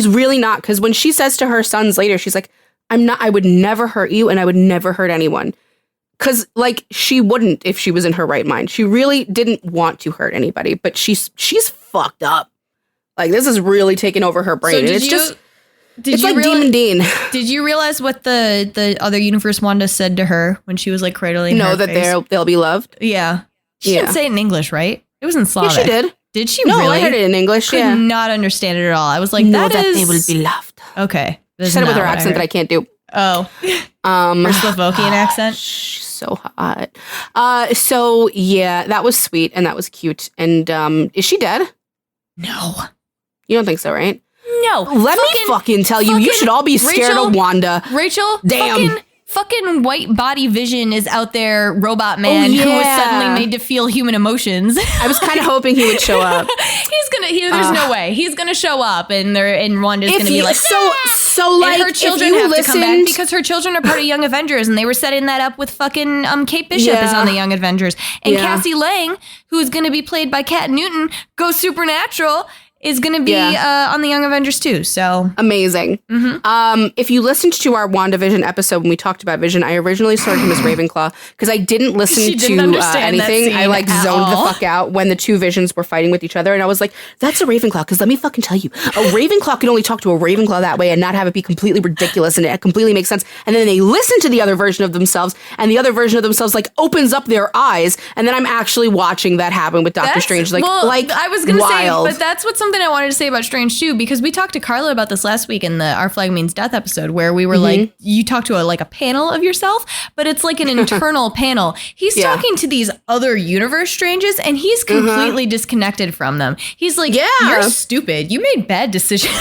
really not. Because when she says to her sons later, she's like, I would never hurt you and I would never hurt anyone. Because, like, she wouldn't if she was in her right mind. She really didn't want to hurt anybody, but she's fucked up. Like, this is really taking over her brain. So it's like Demon Dean. Did you realize what the other universe Wanda said to her when she was, like, cradling her that face? they'll be loved? Yeah. She didn't say it in English, right? It was in Slavic. Yeah, she did. Did she really? No, I heard it in English, Could not understand it at all. I was like, that they will be loved. Okay. She said it with her accent that I can't do. Oh. Her Slovakian accent? She's so hot. So, yeah, that was sweet and that was cute. And is she dead? No. You don't think so, right? No. Let me fucking tell you, you should all be scared of Wanda. Rachel, damn. Fucking white body Vision is out there, robot man, who was suddenly made to feel human emotions. I was kind of hoping he would show up. There's no way he's gonna show up, and Wanda's gonna be like, so like, and her children have to come back because her children are part of Young Avengers, and they were setting that up with fucking Kate Bishop is on the Young Avengers, and Cassie Lang, who's gonna be played by Kat Newton, goes supernatural. Is going to be on the Young Avengers too. So amazing. Mm-hmm. If you listened to our WandaVision episode when we talked about Vision, I originally started him as Ravenclaw because I didn't listen to anything. I like zoned the fuck out when the two Visions were fighting with each other, and I was like, "That's a Ravenclaw." Because let me fucking tell you, a Ravenclaw can only talk to a Ravenclaw that way and not have it be completely ridiculous, and it completely makes sense. And then they listen to the other version of themselves, and the other version of themselves like opens up their eyes, and then I'm actually watching that happen with Doctor Strange. Like I was gonna say, but that's what's something I wanted to say about Strange too, because we talked to Carla about this last week in the Our Flag Means Death episode, where we were like, you talk to a panel of yourself, but it's like an internal panel. He's talking to these other universe Stranges, and he's completely disconnected from them. He's like, you're stupid. You made bad decisions.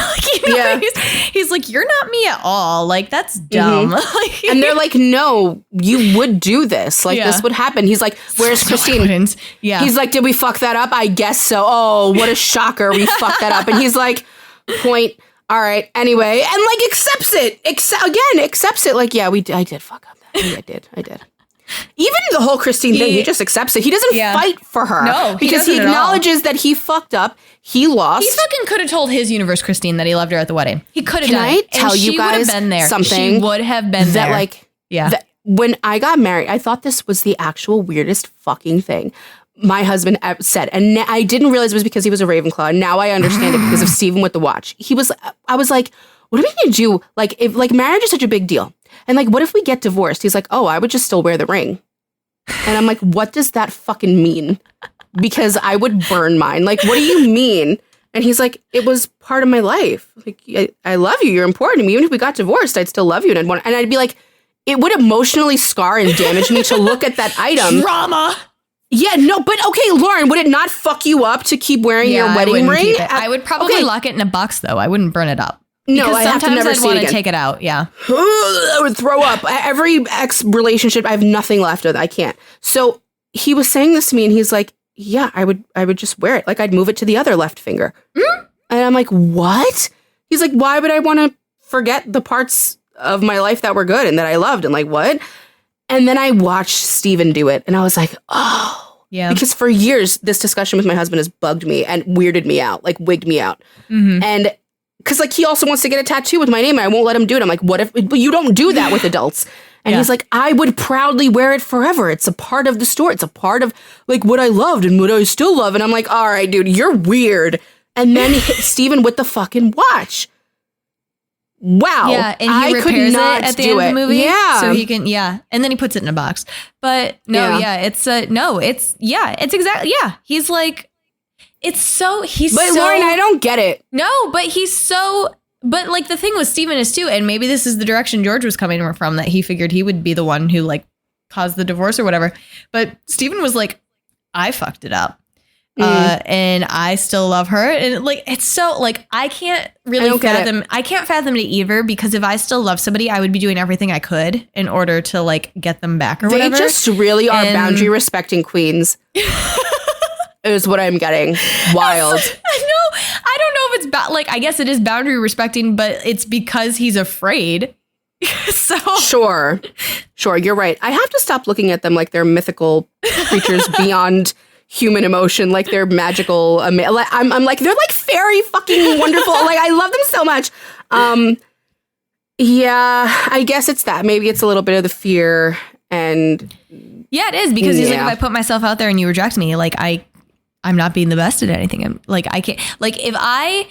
He's like, you're not me at all. Like, that's dumb. And they're like, no, you would do this. Like, this would happen. He's like, where's Christine? Yeah. He's like, did we fuck that up? I guess so. Oh, what a shocker. We fucked that up. And he's like, point. All right. Anyway. And like accepts it. Accepts it. Like, yeah, I did fuck up that. I did. Even the whole Christine thing, he just accepts it. He doesn't fight for her. No, because he acknowledges that he fucked up. He lost. He fucking could have told his universe Christine that he loved her at the wedding. He could have done it. Can I tell you guys been there. something? She would have been there. Like, when I got married, I thought this was the actual weirdest fucking thing my husband said. And I didn't realize it was because he was a Ravenclaw. Now I understand it because of Stephen with the watch. I was like, what are we going to do? Like, if like marriage is such a big deal. And like, what if we get divorced? He's like, oh, I would just still wear the ring. And I'm like, what does that fucking mean? because I would burn mine. Like, what do you mean? And he's like, it was part of my life. Like, I love you. You're important to me. Even if we got divorced, I'd still love you. And I'd be like, it would emotionally scar and damage me to look at that item. Drama. Yeah, no, but okay, Lauren, would it not fuck you up to keep wearing your wedding ring? I would probably lock it in a box, though. I wouldn't burn it up. No, because I have to never I'd see it want again. to take it out. Yeah. I would throw up. Every ex relationship, I have nothing left of it. I can't. So he was saying this to me and he's like, yeah, I would just wear it. Like I'd move it to the other left finger. And I'm like, what? He's like, why would I want to forget the parts of my life that were good and that I loved? And like, what? And then I watched Steven do it and I was like, oh. Yeah. Because for years, this discussion with my husband has bugged me and weirded me out, like wigged me out. And because like he also wants to get a tattoo with my name and I won't let him do it. I'm like, what if, but you don't do that with adults. And he's like, I would proudly wear it forever. It's a part of the story. It's a part of like what I loved and what I still love. And I'm like, all right, dude, you're weird. And then Steven with the fucking watch. Wow. Yeah, and he repairs it at the end of the movie. Yeah. So he can, and then he puts it in a box. But no, it's exactly, he's like, But Lauren, I don't get it. No, but but like the thing with Steven is too, and maybe this is the direction George was coming from, that he figured he would be the one who like caused the divorce or whatever. But Steven was like, I fucked it up. And I still love her. And like, it's so like, I can't really fathom it either, because if I still love somebody, I would be doing everything I could in order to like get them back or whatever. They just really are boundary respecting queens. Is what I'm getting. Wild. I know. I don't know if it's like, I guess it is boundary respecting, but it's because he's afraid. So Sure. You're right. I have to stop looking at them like they're mythical creatures beyond human emotion, like they're magical. I'm like, they're like fairy fucking wonderful. Like I love them so much. Yeah, I guess it's that. Maybe it's a little bit of the fear and. Yeah, it is, because he's like, if I put myself out there and you reject me, like I'm not being the best at anything. I'm like, I can't, like if I.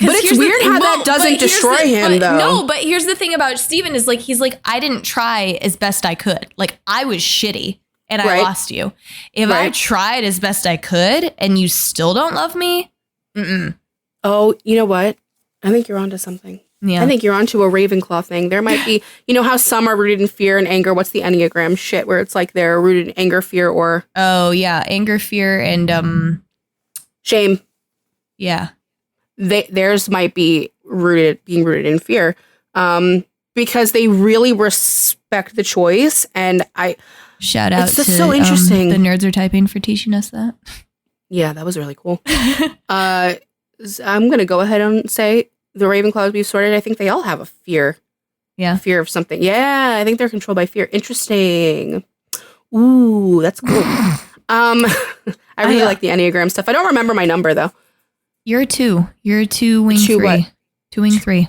But it's weird how that doesn't destroy him, though. No, but here's the thing about Steven is like, he's like, I didn't try as best I could. Like I was shitty and I lost you. If I tried as best I could and you still don't love me. Oh, you know what? I think you're onto something. Yeah. I think you're onto a Ravenclaw thing. There might be, you know how some are rooted in fear and anger. What's the Enneagram shit where it's like they're rooted in anger, fear, or... Oh, yeah. Anger, fear, and... shame. Yeah. Theirs might be being rooted in fear, because they really respect the choice. And shout out to so interesting. The nerds are typing for teaching us that. Yeah, that was really cool. I'm going to go ahead and say the Ravenclaws we've sorted, I think they all have a fear. Yeah. Fear of something. Yeah, I think they're controlled by fear. Interesting. Ooh, that's cool. I really like the Enneagram stuff. I don't remember my number, though. You're a 2. You're a 2 wing 3. What? 2 wing 3.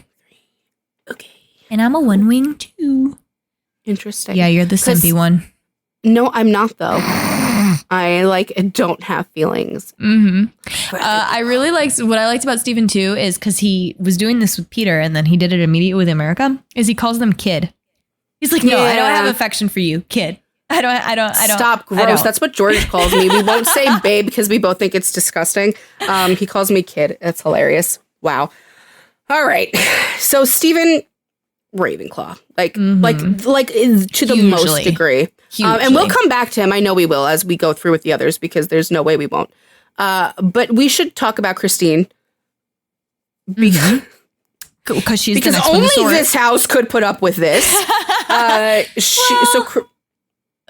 Okay. And I'm a 1 wing 2. Interesting. Yeah, you're the simpy one. No, I'm not, though. I don't have feelings. I really liked what I liked about Steven too is because he was doing this with Peter and then he did it immediately with America. Is he calls them kid? He's like, no, I don't have affection for you, kid. I don't. Stop, gross. That's what George calls me. We won't say babe because we both think it's disgusting. He calls me kid. That's hilarious. Wow. All right. So Steven Ravenclaw, like to the most degree. And we'll come back to him. I know we will as we go through with the others because there's no way we won't. But we should talk about Christine because only this house could put up with this.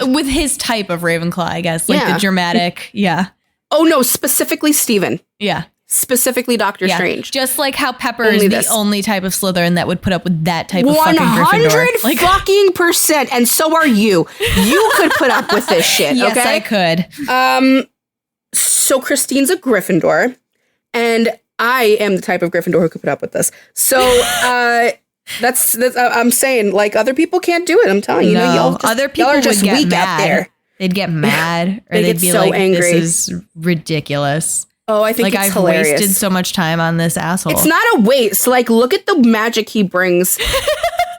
With his type of Ravenclaw, I guess, like the dramatic, Oh no, specifically Steven. Yeah. Specifically Doctor Strange. Just like how Pepper is the only type of Slytherin that would put up with that type of fucking Gryffindor. 100 fucking %. And so are you. You could put up with this shit, yes, okay? I could. So Christine's a Gryffindor. And I am the type of Gryffindor who could put up with this. So, that's I'm saying, like, other people can't do it. I'm telling you. No, other people are just weak out there. They'd get mad. Or they'd be so like, angry. This is ridiculous. Oh, I think it's hilarious. I've wasted so much time on this asshole. It's not a waste. Like, look at the magic he brings.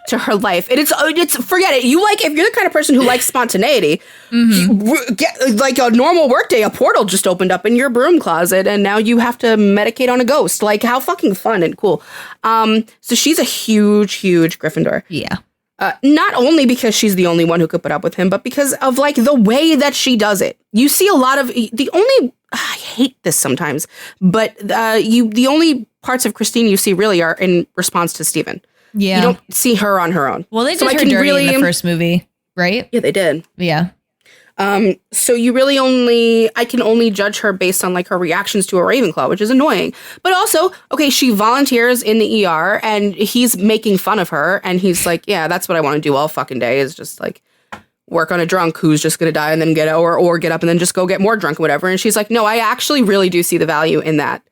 to her life. And it's forget it. If you're the kind of person who likes spontaneity, you get like a normal workday, a portal just opened up in your broom closet and now you have to medicate on a ghost. Like, how fucking fun and cool. So she's a huge Gryffindor. Yeah. Not only because she's the only one who could put up with him, but because of like the way that she does it. You see a lot of I hate this sometimes, but the only parts of Christine you see really are in response to Stephen. Yeah. You don't see her on her own. Well, they did her dirty in the first movie, right? Yeah, they did. Yeah. So I can only judge her based on like her reactions to a Ravenclaw, which is annoying. But also, okay, she volunteers in the ER and he's making fun of her. And he's like, yeah, that's what I want to do all fucking day is just like work on a drunk who's just going to die and then get up and then just go get more drunk or whatever. And she's like, no, I actually really do see the value in that.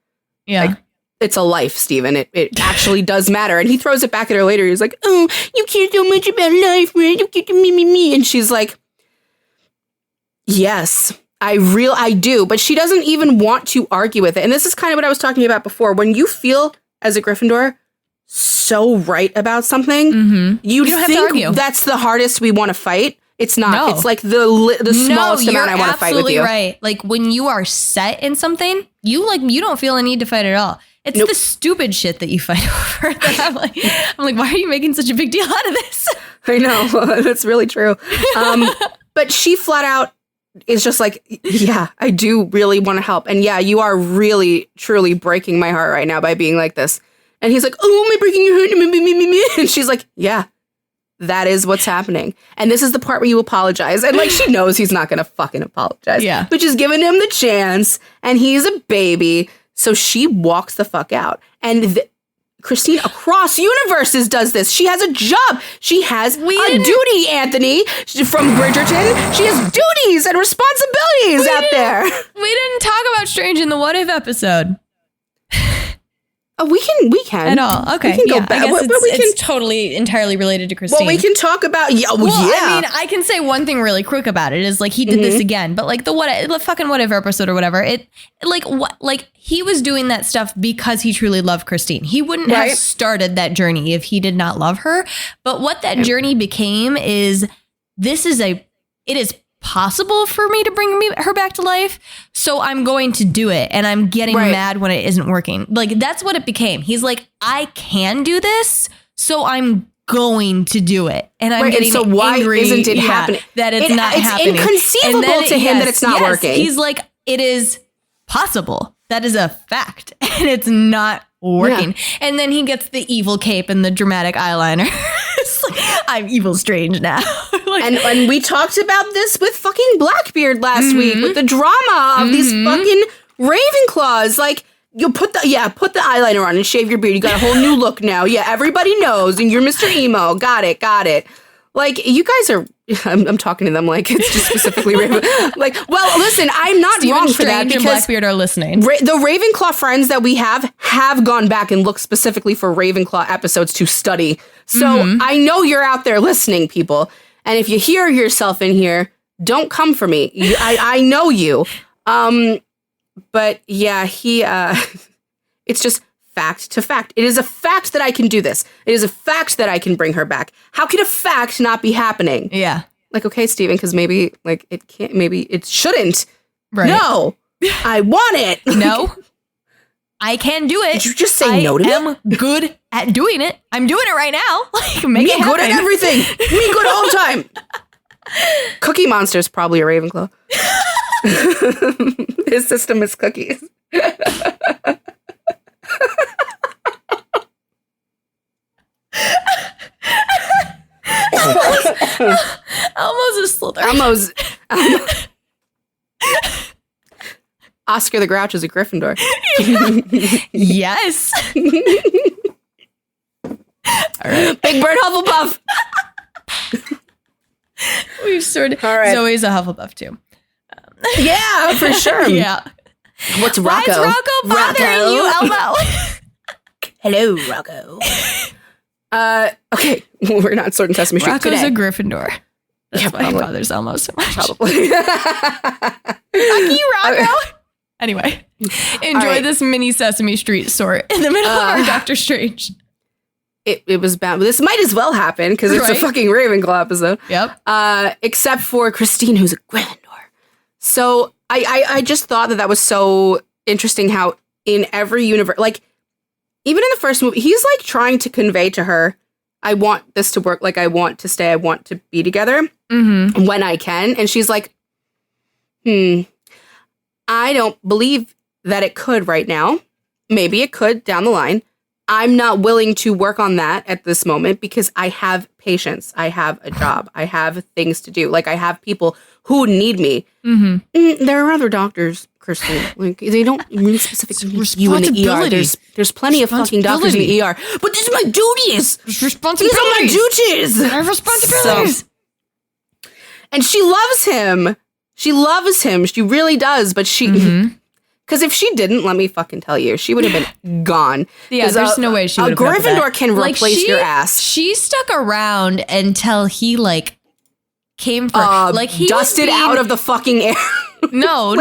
Yeah. Like, it's a life, Stephen. It actually does matter. And he throws it back at her later. He's like, oh, you care so much about life, right? You get to me. And she's like, yes, I do. But she doesn't even want to argue with it. And this is kind of what I was talking about before. When you feel as a Gryffindor so right about something, you don't have to argue. That's the hardest we want to fight. It's not. No. It's like the smallest amount I want to fight with you. Right. Like when you are set in something, you don't feel a need to fight at all. It's the stupid shit that you fight over. That I'm like, why are you making such a big deal out of this? I know. That's really true. But she flat out is just like, yeah, I do really want to help. And yeah, you are really, truly breaking my heart right now by being like this. And he's like, oh, am I breaking your heart? And she's like, yeah, that is what's happening. And this is the part where you apologize. And like, she knows he's not going to fucking apologize. Yeah. But she's giving him the chance. And he's a baby. So she walks the fuck out. And Christine across universes does this. She has a job. She has a duty, Anthony, from Bridgerton. She has duties and responsibilities out there. We didn't talk about Strange in the What If episode. Oh, we can. At all. Okay. We can go back. I guess it's totally entirely related to Christine. Well, we can talk about, yeah. I mean, I can say one thing really quick about it is like he did this again, but like the fucking What If episode or whatever, he was doing that stuff because he truly loved Christine. He wouldn't have started that journey if he did not love her. But what that journey became is it is possible for me to bring her back to life, so I'm going to do it, and I'm getting mad when it isn't working. Like, that's what it became. He's like, I can do this, so I'm going to do it, and I'm getting angry. So why isn't it happening? That it's not happening. It's inconceivable to him that it's not working. He's like, it is possible. That is a fact, and it's not working. Yeah. And then he gets the evil cape and the dramatic eyeliner. It's like, I'm evil Strange now. And we talked about this with fucking Blackbeard last week with the drama of these fucking Ravenclaws. Like, you put the eyeliner on and shave your beard. You got a whole new look now. Yeah, everybody knows, and you're Mr. Emo. Got it. Like, you guys are. I'm talking to them like it's just specifically Raven. Like, well, listen, I'm not wrong for that because and Blackbeard are listening. The Ravenclaw friends that we have gone back and looked specifically for Ravenclaw episodes to study. So I know you're out there listening, people. And if you hear yourself in here, don't come for me. I know you. But yeah, it's just fact to fact. It is a fact that I can do this. It is a fact that I can bring her back. How can a fact not be happening? Yeah. Like, okay, Steven, because maybe like it can't, maybe it shouldn't. Right. No, I want it. No, I can do it. Did you just say no to me? I am good at doing it. I'm doing it right now. Like, make it happen. Good at everything. Me good all the time. Cookie Monster's probably a Ravenclaw. His system is cookies. Elmo's a Slytherin. Elmo's Oscar the Grouch is a Gryffindor. Yes. All right. Big Bird Hufflepuff. We've sorted. All right. Zoe's a Hufflepuff too. Yeah, for sure. Yeah. What's Rocco? Why is Rocco bothering you, Elmo? Hello, Rocco. Okay, we're not sorting Sesame Street Rocco's today. A Gryffindor. That's why he bothers Elmo so much. Probably. Fuck you, Rocco. Anyway, enjoy this mini Sesame Street sort in the middle of our Doctor Strange. it was bound. This might as well happen because it's a fucking Ravenclaw episode. Yep. Except for Christine, who's a Gryffindor. So I just thought that was so interesting how in every universe, like even in the first movie, he's like trying to convey to her, I want this to work. Like I want to stay. I want to be together when I can. And she's like, I don't believe that it could right now. Maybe it could down the line. I'm not willing to work on that at this moment because I have patience. I have a job. I have things to do. Like I have people who need me. There are other doctors, Kristen. Like they don't really specifically need you in the ER. There's plenty of fucking doctors in the ER. But these are my duties. Responsibilities. These are my duties. I have responsibilities. So, and she loves him. She loves him. She really does. But she... Because if she didn't, let me fucking tell you, she would have been gone. Yeah, there's no way she would have. A Gryffindor can replace your ass. She stuck around until he like came for like he dusted out of the fucking air. No.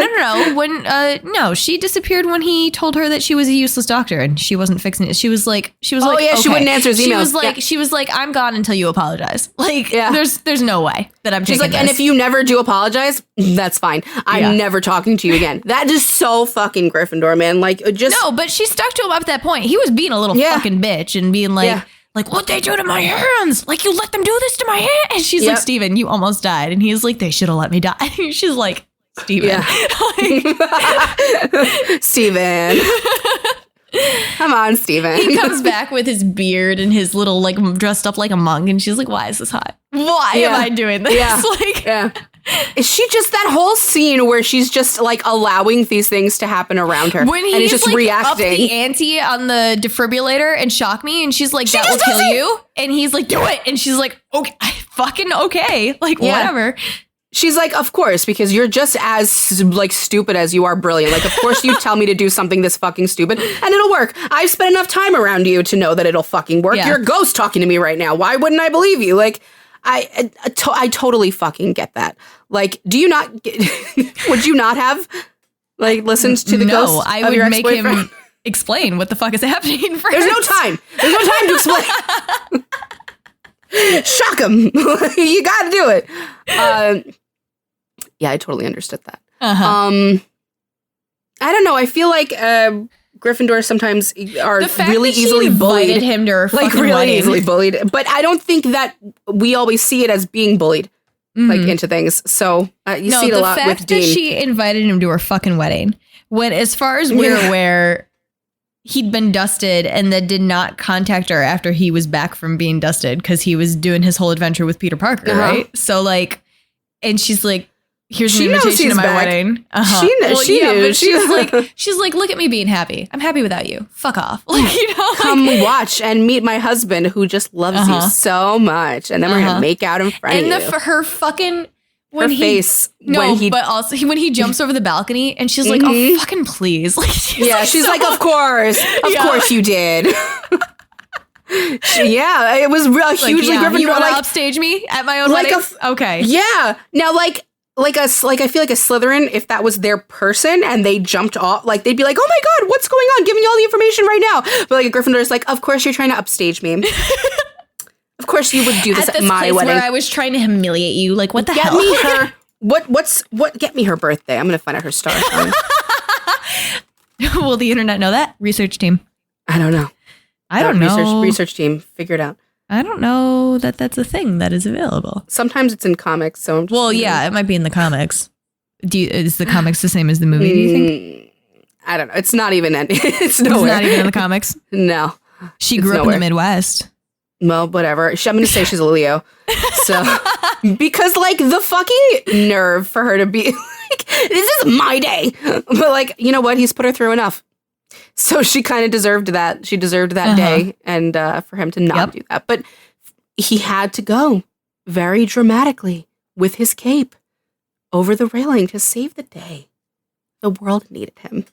When she disappeared when he told her that she was a useless doctor and she wasn't fixing it. She was like, oh yeah, okay. She wouldn't answer his emails. She was like, I'm gone until you apologize. Like, there's no way that I'm. She's like, this. And if you never do apologize, that's fine. I'm never talking to you again. That is so fucking Gryffindor, man. Like, just no, but she stuck to him up at that point. He was being a little fucking bitch and being like. Like, what they do to my hands? Like, you let them do this to my hand? And she's like, Steven, you almost died. And he's like, they should have let me die. She's like, Steven. Steven. Come on, Steven. He comes back with his beard and his little, like, dressed up like a monk. And she's like, why is this hot? Why am I doing this? Is she just that whole scene where she's just like allowing these things to happen around her when he's just like reacting up the ante on the defibrillator and shock me and she's like that will kill you and he's like do it and she's like okay fucking okay like whatever. She's like, of course, because you're just as like stupid as you are brilliant. Like, of course you tell me to do something this fucking stupid and it'll work. I've spent enough time around you to know that it'll fucking work. You're a ghost talking to me right now. Why wouldn't I believe you? Like, I totally fucking get that. Like, do you not, would you not have, like, listened to the ghost of I would your make him explain what the fuck is happening first. There's no time. There's no time to explain. Shock him. You gotta do it. Yeah, I totally understood that. I don't know. I feel like Gryffindor sometimes are really easily bullied. Him to her like really wedding. Easily bullied. But I don't think that we always see it as being bullied like into things. So you see it a lot with Dean. The fact that she invited him to her fucking wedding, when as far as we're aware, he'd been dusted and then did not contact her after he was back from being dusted because he was doing his whole adventure with Peter Parker, right? So like, and she's like, here's an invitation to my wedding. She knew. She's like, look at me being happy. I'm happy without you. Fuck off. Like, you know, come watch and meet my husband who just loves you so much, and then we're gonna make out in front of you. And her fucking when but also when he jumps over the balcony and she's like, oh fucking please, like she's like, of course you did. It was real hugely Gryffindor. You want to upstage me at my own wedding? Okay. Yeah. Now, like I feel like a Slytherin, if that was their person and they jumped off, like they'd be like, oh my God, what's going on? Give me all the information right now. But like a Gryffindor is like, of course you're trying to upstage me. Of course you would do this at my wedding. Where I was trying to humiliate you. Like, what the hell? Get me her. Get me her birthday. I'm going to find out her star sign. Will the internet know that? Research team. I don't know. I don't know. Research team. Figure it out. I don't know that that's a thing that is available. Sometimes it's in comics. So I'm just it might be in the comics. Is the comics the same as the movie, do you think? I don't know. It's not even it's nowhere. It's not even in the comics? No. She grew up in the Midwest. Well, whatever. I'm going to say she's a Leo. So, because like the fucking nerve for her to be like, this is my day. But like, you know what? He's put her through enough. So she kind of deserved that. She deserved that day and for him to not do that. But he had to go very dramatically with his cape over the railing to save the day. The world needed him.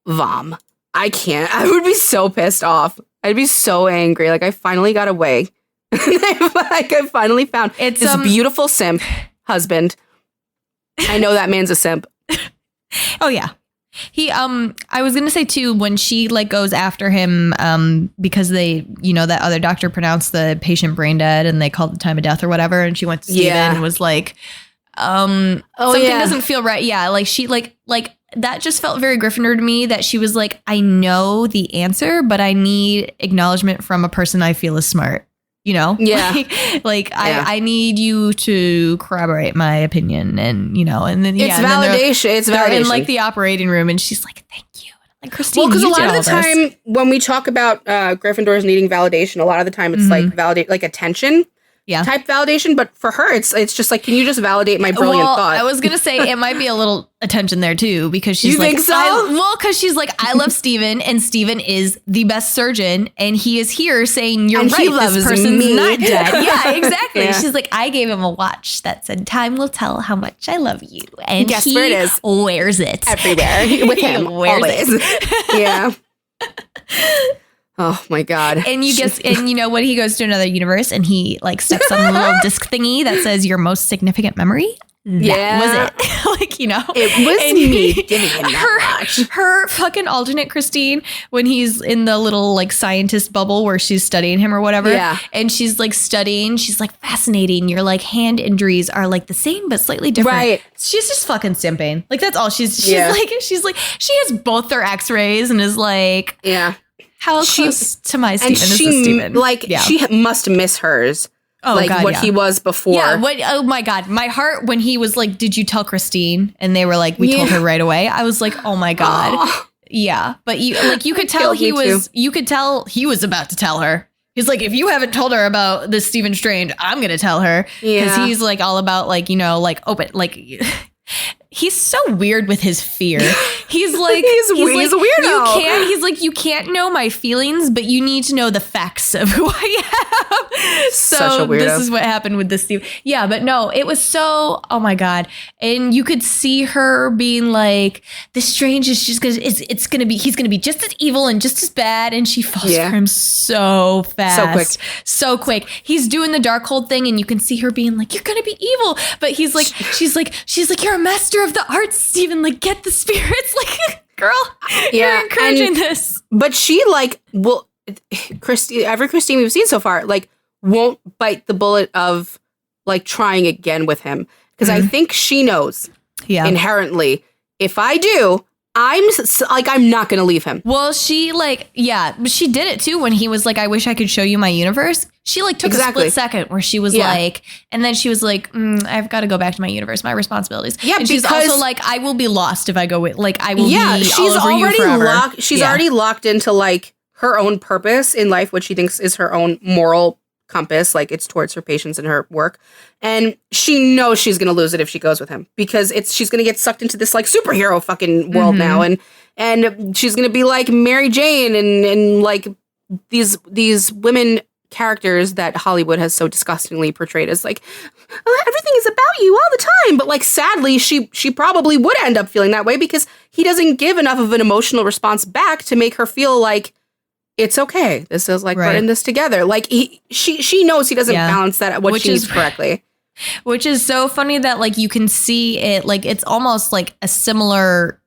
Vom. I can't. I would be so pissed off. I'd be so angry. Like, I finally got away. Like, I finally found this beautiful simp husband. I know that man's a simp. Oh, yeah. I was gonna say too, when she like goes after him, because they, that other doctor pronounced the patient brain dead and they called the time of death or whatever, and she went to Steven and was like, something doesn't feel right. Yeah, like she like that just felt very Gryffindor to me, that she was like, I know the answer, but I need acknowledgement from a person I feel is smart. Yeah. I need you to corroborate my opinion, and and then it's validation. It's validation in like the operating room, and she's like, "Thank you." Like, Christine, well, because a lot of the time when we talk about Gryffindors needing validation, a lot of the time it's like validate, like attention. Type validation, but for her, it's just like, can you just validate my brilliant thought? I was gonna say it might be a little attention there too, because she's like, think so? Because she's like, I love Steven, and Steven is the best surgeon, and he is here saying you're right. This person's not dead. Yeah, exactly. She's like, I gave him a watch that said, "Time will tell how much I love you," and guess where it is? Wears it everywhere with him. Wears it. Yeah. Oh my God. And when he goes to another universe and he like steps on the little disc thingy that says your most significant memory. That was it. It was me giving him that watch. Her fucking alternate Christine, when he's in the little like scientist bubble where she's studying him or whatever. Yeah. And she's like studying, she's like, fascinating. Your like hand injuries are like the same but slightly different. Right. She's just fucking simping. Like that's all she's like, she has both their x-rays and is like, how close to my Steven is this Steven? Like, she must miss hers. Oh, like God, what he was before. Yeah. Oh my God. My heart, when he was like, "Did you tell Christine?" And they were like, "We told her right away." I was like, oh my God. Yeah. But you could tell you could tell he was about to tell her. He's like, if you haven't told her about this Stephen Strange, I'm going to tell her. Because he's like all about like, like open, like he's so weird with his fear. He's like, he's a weirdo. You can't know my feelings, but you need to know the facts of who I am. So this is what happened with this Steve. Yeah, but no, it was so, oh my God. And you could see her being like, the Strange is just gonna, he's gonna be just as evil and just as bad. And she falls for him so fast. So quick. He's doing the Darkhold thing and you can see her being like, you're gonna be evil. But he's like, she's like, you're a master of the arts, Steven, like get the spirits. Like, girl, you're encouraging this. But she like every Christine we've seen so far like won't bite the bullet of like trying again with him, because I think she knows inherently, if I do, I'm not going to leave him. Well, she like, but she did it too when he was like, I wish I could show you my universe. She like took a split second where she was like, and then she was like, I've got to go back to my universe, my responsibilities. Yeah, and she's also like, I will be lost if I go with, like, I will be all over you forever. She's already locked into like her own purpose in life, what she thinks is her own moral compass, like it's towards her patients and her work. And she knows she's going to lose it if she goes with him, because she's going to get sucked into this like superhero fucking world now. And she's going to be like Mary Jane and like these women characters that Hollywood has so disgustingly portrayed as like, everything is about you all the time. But like, sadly, she probably would end up feeling that way because he doesn't give enough of an emotional response back to make her feel like it's okay. This is like, we're in this together. Like she knows he doesn't balance that what she needs correctly. Which is so funny that like you can see it, like it's almost like a similar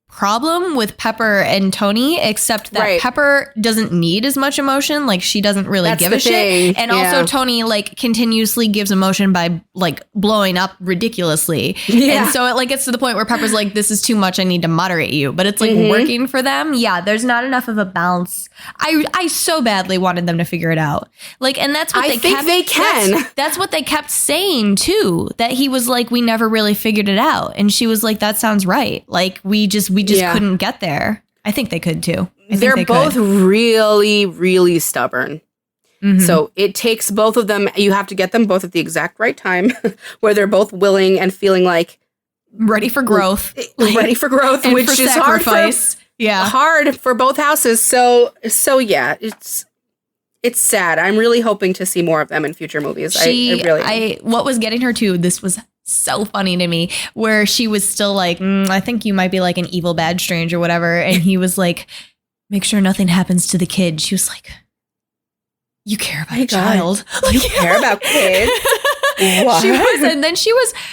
problem with Pepper and Tony, except that Pepper doesn't need as much emotion. Like she doesn't really give a shit. And also Tony like continuously gives emotion by like blowing up ridiculously. And so it like gets to the point where Pepper's like, this is too much, I need to moderate you. But it's like working for them. Yeah, there's not enough of a balance. I so badly wanted them to figure it out. Like, and that's what I think they can. That's what they kept saying too. That he was like, we never really figured it out. And she was like, that sounds right. Like we just couldn't get there. I think they could too. They're both really, really stubborn. So it takes both of them. You have to get them both at the exact right time where they're both willing and feeling like ready for growth, which is sacrifice. Hard for both houses. So yeah, it's sad. I'm really hoping to see more of them in future movies. What was getting her too, this was so funny to me, where she was still like, I think you might be like an evil bad Strange or whatever. And he was like, make sure nothing happens to the kid. She was like, you care about a child. You care about kids. What?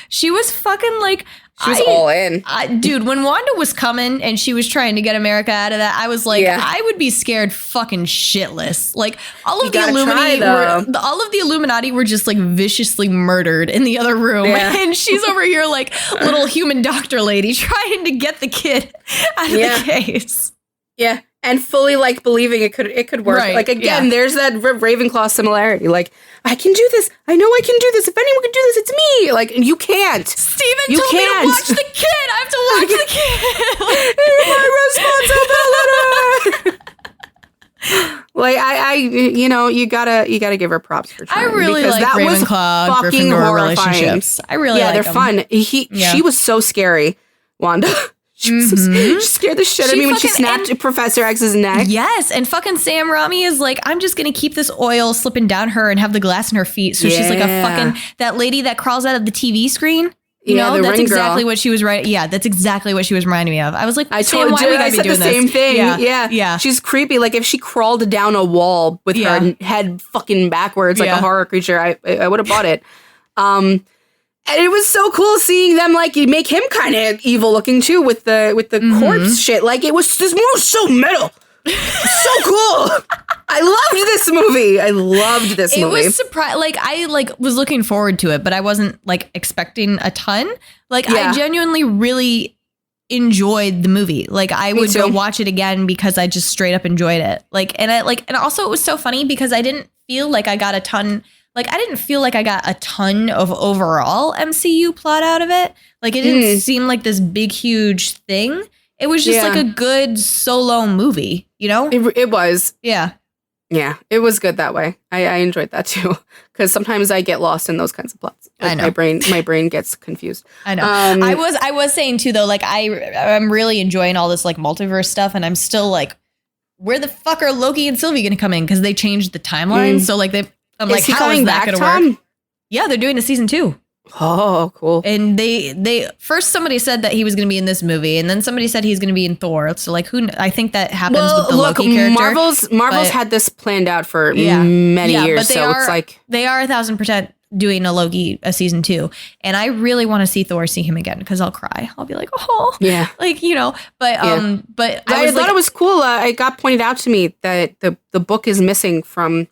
She was fucking like, She was all in. Dude, when Wanda was coming and she was trying to get America out of that, I was like, I would be scared fucking shitless. Like all of the Illuminati were just like viciously murdered in the other room. Yeah. And she's over here like little human doctor lady trying to get the kid out of the case. Yeah. And fully like believing it could work. Right. Like again, there's that Ravenclaw similarity. Like, I can do this. I know I can do this. If anyone can do this, it's me. Like, and you can't. Steven told me to watch the kid. I have to watch the kid. My responsibility. Like I you gotta give her props for trying. I really like that Ravenclaw, was fucking Gryffindor horrifying. relationships. I really like they're them. fun. She was so scary, Wanda. She scared the shit out of me when she snapped Professor X's neck. Yes, and fucking Sam Raimi is like, I'm just gonna keep this oil slipping down her and have the glass in her feet. So she's like a fucking that lady that crawls out of the TV screen. You know, that's exactly what she was right. Yeah, that's exactly what she was reminding me of. I was like, I said the same thing. Yeah. She's creepy. Like if she crawled down a wall with her head fucking backwards like a horror creature, I would have bought it. And it was so cool seeing them like make him kind of evil looking too with the corpse shit. Like this movie was so metal. So cool. I loved this movie. It was like I was looking forward to it, but I wasn't like expecting a ton. Like I genuinely really enjoyed the movie. Like I would go watch it again because I just straight up enjoyed it. And also it was so funny because I didn't feel like I got a ton. Like, I didn't feel like I got a ton of overall MCU plot out of it. Like, it didn't seem like this big, huge thing. It was just like a good solo movie, you know? It was. Yeah. Yeah, it was good that way. I enjoyed that too. Because sometimes I get lost in those kinds of plots. Like I know. My brain gets confused. I know. I was saying too, though, like, I'm really enjoying all this, like, multiverse stuff. And I'm still like, where the fuck are Loki and Sylvie going to come in? Because they changed the timeline. So, like, I'm like, how is that going to work? Yeah, they're doing a season 2. Oh, cool. And they first somebody said that he was going to be in this movie, and then somebody said he's going to be in Thor. So like, I think that happens with the Loki character. Marvel's had this planned out for many years, so it's like they are 1,000% doing a season 2, and I really want to see Thor, see him again, because I'll cry. I'll be like, oh, yeah, like, you know. But but I thought it was cool. It got pointed out to me that the book is missing from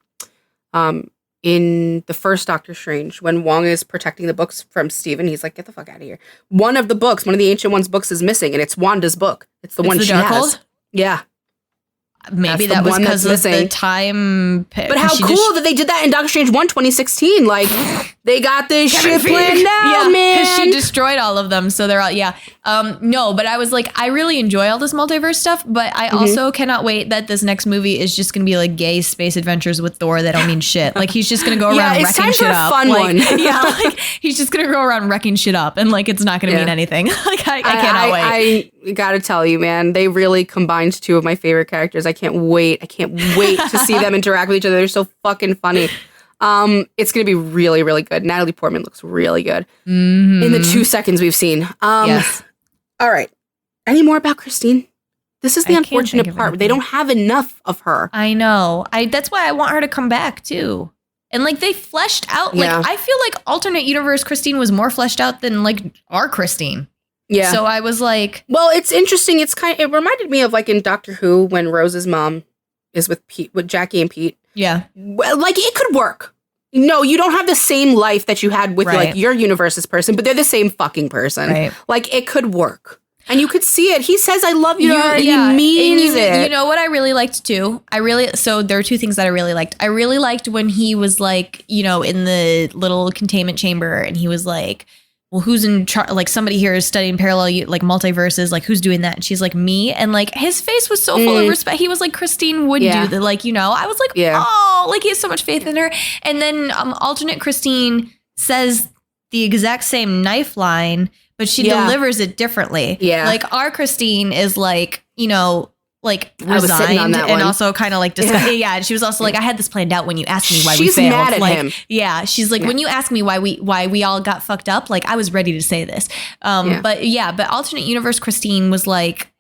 in the first Doctor Strange, when Wong is protecting the books from Steven, he's like, get the fuck out of here. One of the Ancient One's books is missing, and it's Wanda's book. It's the one she has. Yeah. Maybe that was because of the time. But how cool that they did that in Doctor Strange 1 2016. Like, they got this shit planned out, man. Because she destroyed all of them. So they're all, no, but I was like, I really enjoy all this multiverse stuff. But I also cannot wait that this next movie is just going to be like gay space adventures with Thor that don't mean shit. Like, he's just going to go around wrecking shit up. Fun one. Like, he's just going to go around wrecking shit up. And like, it's not going to mean anything. Like, I cannot wait. I gotta tell you, man, they really combined two of my favorite characters. I can't wait to see them interact with each other. They're so fucking funny. It's gonna be really, really good. Natalie Portman looks really good in the 2 seconds we've seen. Yes. All right. Any more about Christine? This is the unfortunate part. They don't have enough of her. I know. That's why I want her to come back too. And like, they fleshed out. Like, I feel like alternate universe Christine was more fleshed out than like our Christine. Yeah. So I was like, well, it's interesting. It reminded me of like in Doctor Who when Rose's mom is with Jackie and Pete. Yeah. Well, like, it could work. No, you don't have the same life that you had with like your universe's person, but they're the same fucking person. Right. Like, it could work. And you could see it. He says, I love you. He means it. You know what I really liked too? So there are 2 things that I really liked. I really liked when he was like, you know, in the little containment chamber, and he was like, well, who's in charge? Like, somebody here is studying parallel, like, multiverses. Like, who's doing that? And she's like, me. And like, his face was so full of respect. He was like, Christine would do that. Like, you know, I was like, oh, like, he has so much faith in her. And then alternate Christine says the exact same knife line, but she delivers it differently. Yeah. Like, our Christine is like, you know, like, resigned and also kind of like disgusted. Yeah. And she was also like, I had this planned out when you asked me why we failed. She's mad at him. Yeah. She's like, when you asked me why we all got fucked up, like, I was ready to say this. But alternate universe Christine was like,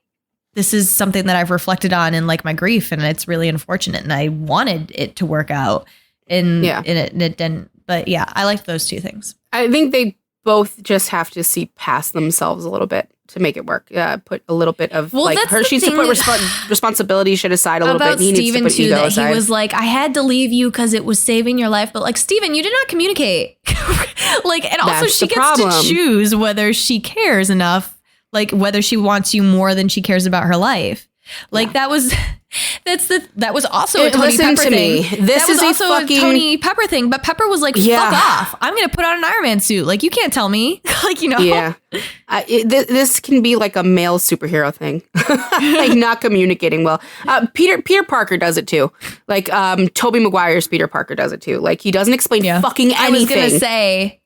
this is something that I've reflected on in like my grief, and it's really unfortunate, and I wanted it to work out, and it didn't. But yeah, I liked those 2 things. I think they both just have to see past themselves a little bit to make it work. Put a little bit of her. She needs to put responsiponsibility shit aside a little bit. He needs to put ego aside. He was like, I had to leave you because it was saving your life. But like, Steven, you did not communicate. Like, and also she gets to choose whether she cares enough, like whether she wants you more than she cares about her life. Like that was also a Tony Pepper thing. This is also a Tony Pepper thing, but Pepper was like, fuck off. I'm going to put on an Iron Man suit. Like, you can't tell me. Like, you know. Yeah. This can be like a male superhero thing. Like not communicating well. Peter Parker does it too. Like Tobey Maguire's Peter Parker does it too. Like he doesn't explain fucking anything. I was going to say,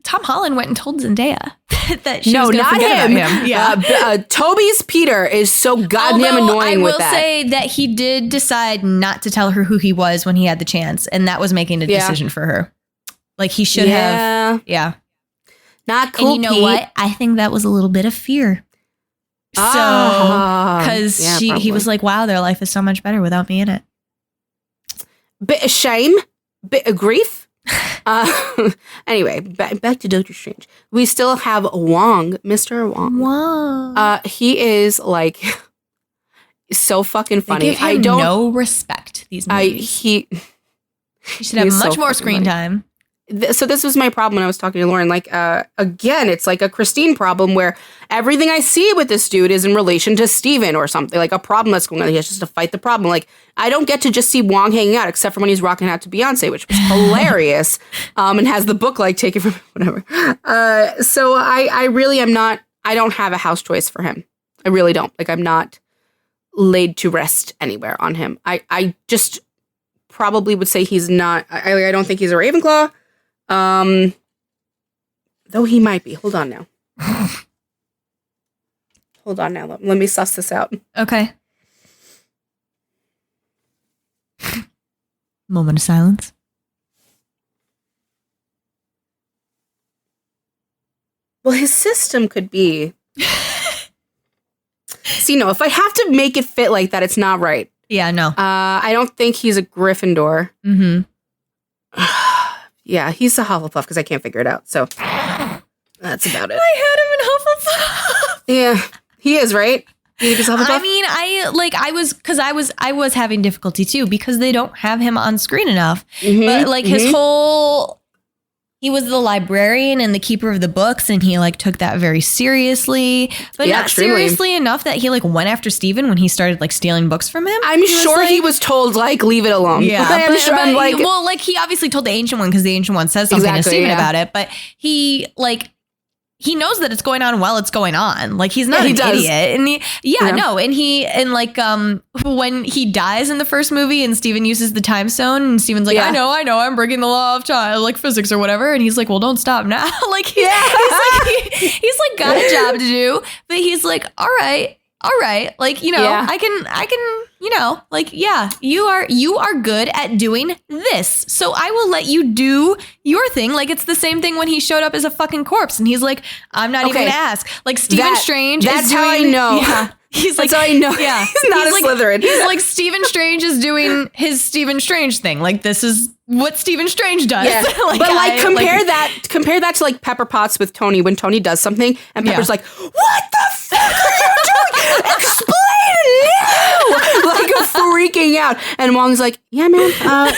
Tom Holland went and told Zendaya that she was going to forget about him. Yeah. Toby's Peter is so goddamn annoying with that. I will say that he did decide not to tell her who he was when he had the chance, and that was making a decision for her. Like he should have. Yeah. Not cool. And you know what? I think that was a little bit of fear. So, because he was like, wow, their life is so much better without me in it. Bit of shame, bit of grief. Anyway, back to Doctor Strange. We still have Wong, Mr. Wong. Wow. He is like so fucking funny. They give him no respect. These movies. He should have much more screen time. So this was my problem when I was talking to Lauren. Like, again, it's like a Christine problem where everything I see with this dude is in relation to Steven or something, like a problem that's going on. He has just to fight the problem. Like, I don't get to just see Wong hanging out except for when he's rocking out to Beyonce, which was hilarious, and has the book like taken from whatever. So I really am not, I don't have a house choice for him. I really don't. Like, I'm not laid to rest anywhere on him. I just probably would say he's not, I don't think he's a Ravenclaw. Though he might be. Hold on now. Let me suss this out. Okay. Moment of silence. Well, his system could be. See, no, if I have to make it fit like that, it's not right. Yeah, no. I don't think he's a Gryffindor. Mm-hmm. Yeah, he's a Hufflepuff because I can't figure it out. So that's about it. I had him in Hufflepuff. Yeah, he is, right? You think he's Hufflepuff? I mean, I was having difficulty too because they don't have him on screen enough. Mm-hmm, but like his whole, he was the librarian and the keeper of the books, and he like took that very seriously, but not extremely. Seriously enough that he like went after Steven when he started like stealing books from him. I'm sure he was told like leave it alone. Yeah, he obviously told the Ancient One because the Ancient One says something to Steven about it, but he knows that it's going on while it's going on. Like he's not an idiot. And when he dies in the first movie and Steven uses the time stone and Steven's like, I know, I'm breaking the law of physics or whatever. And he's like, well, don't stop now. Like he's like got a job to do, but he's like, all right. Like, you know, I can, you know, like, yeah, you are good at doing this. So I will let you do your thing. Like, it's the same thing when he showed up as a fucking corpse and he's like, I'm not even going to ask. Like Stephen Strange. That's how I know. Yeah. He's like, that's how I know. Yeah. He's not a Slytherin. He's like, Stephen Strange is doing his Stephen Strange thing. Like, this is what Stephen Strange does. Yeah. Compare that to like Pepper Potts with Tony when Tony does something and Pepper's like, what the fuck are you doing? Explain now! Like freaking out. And Wong's like, yeah, man,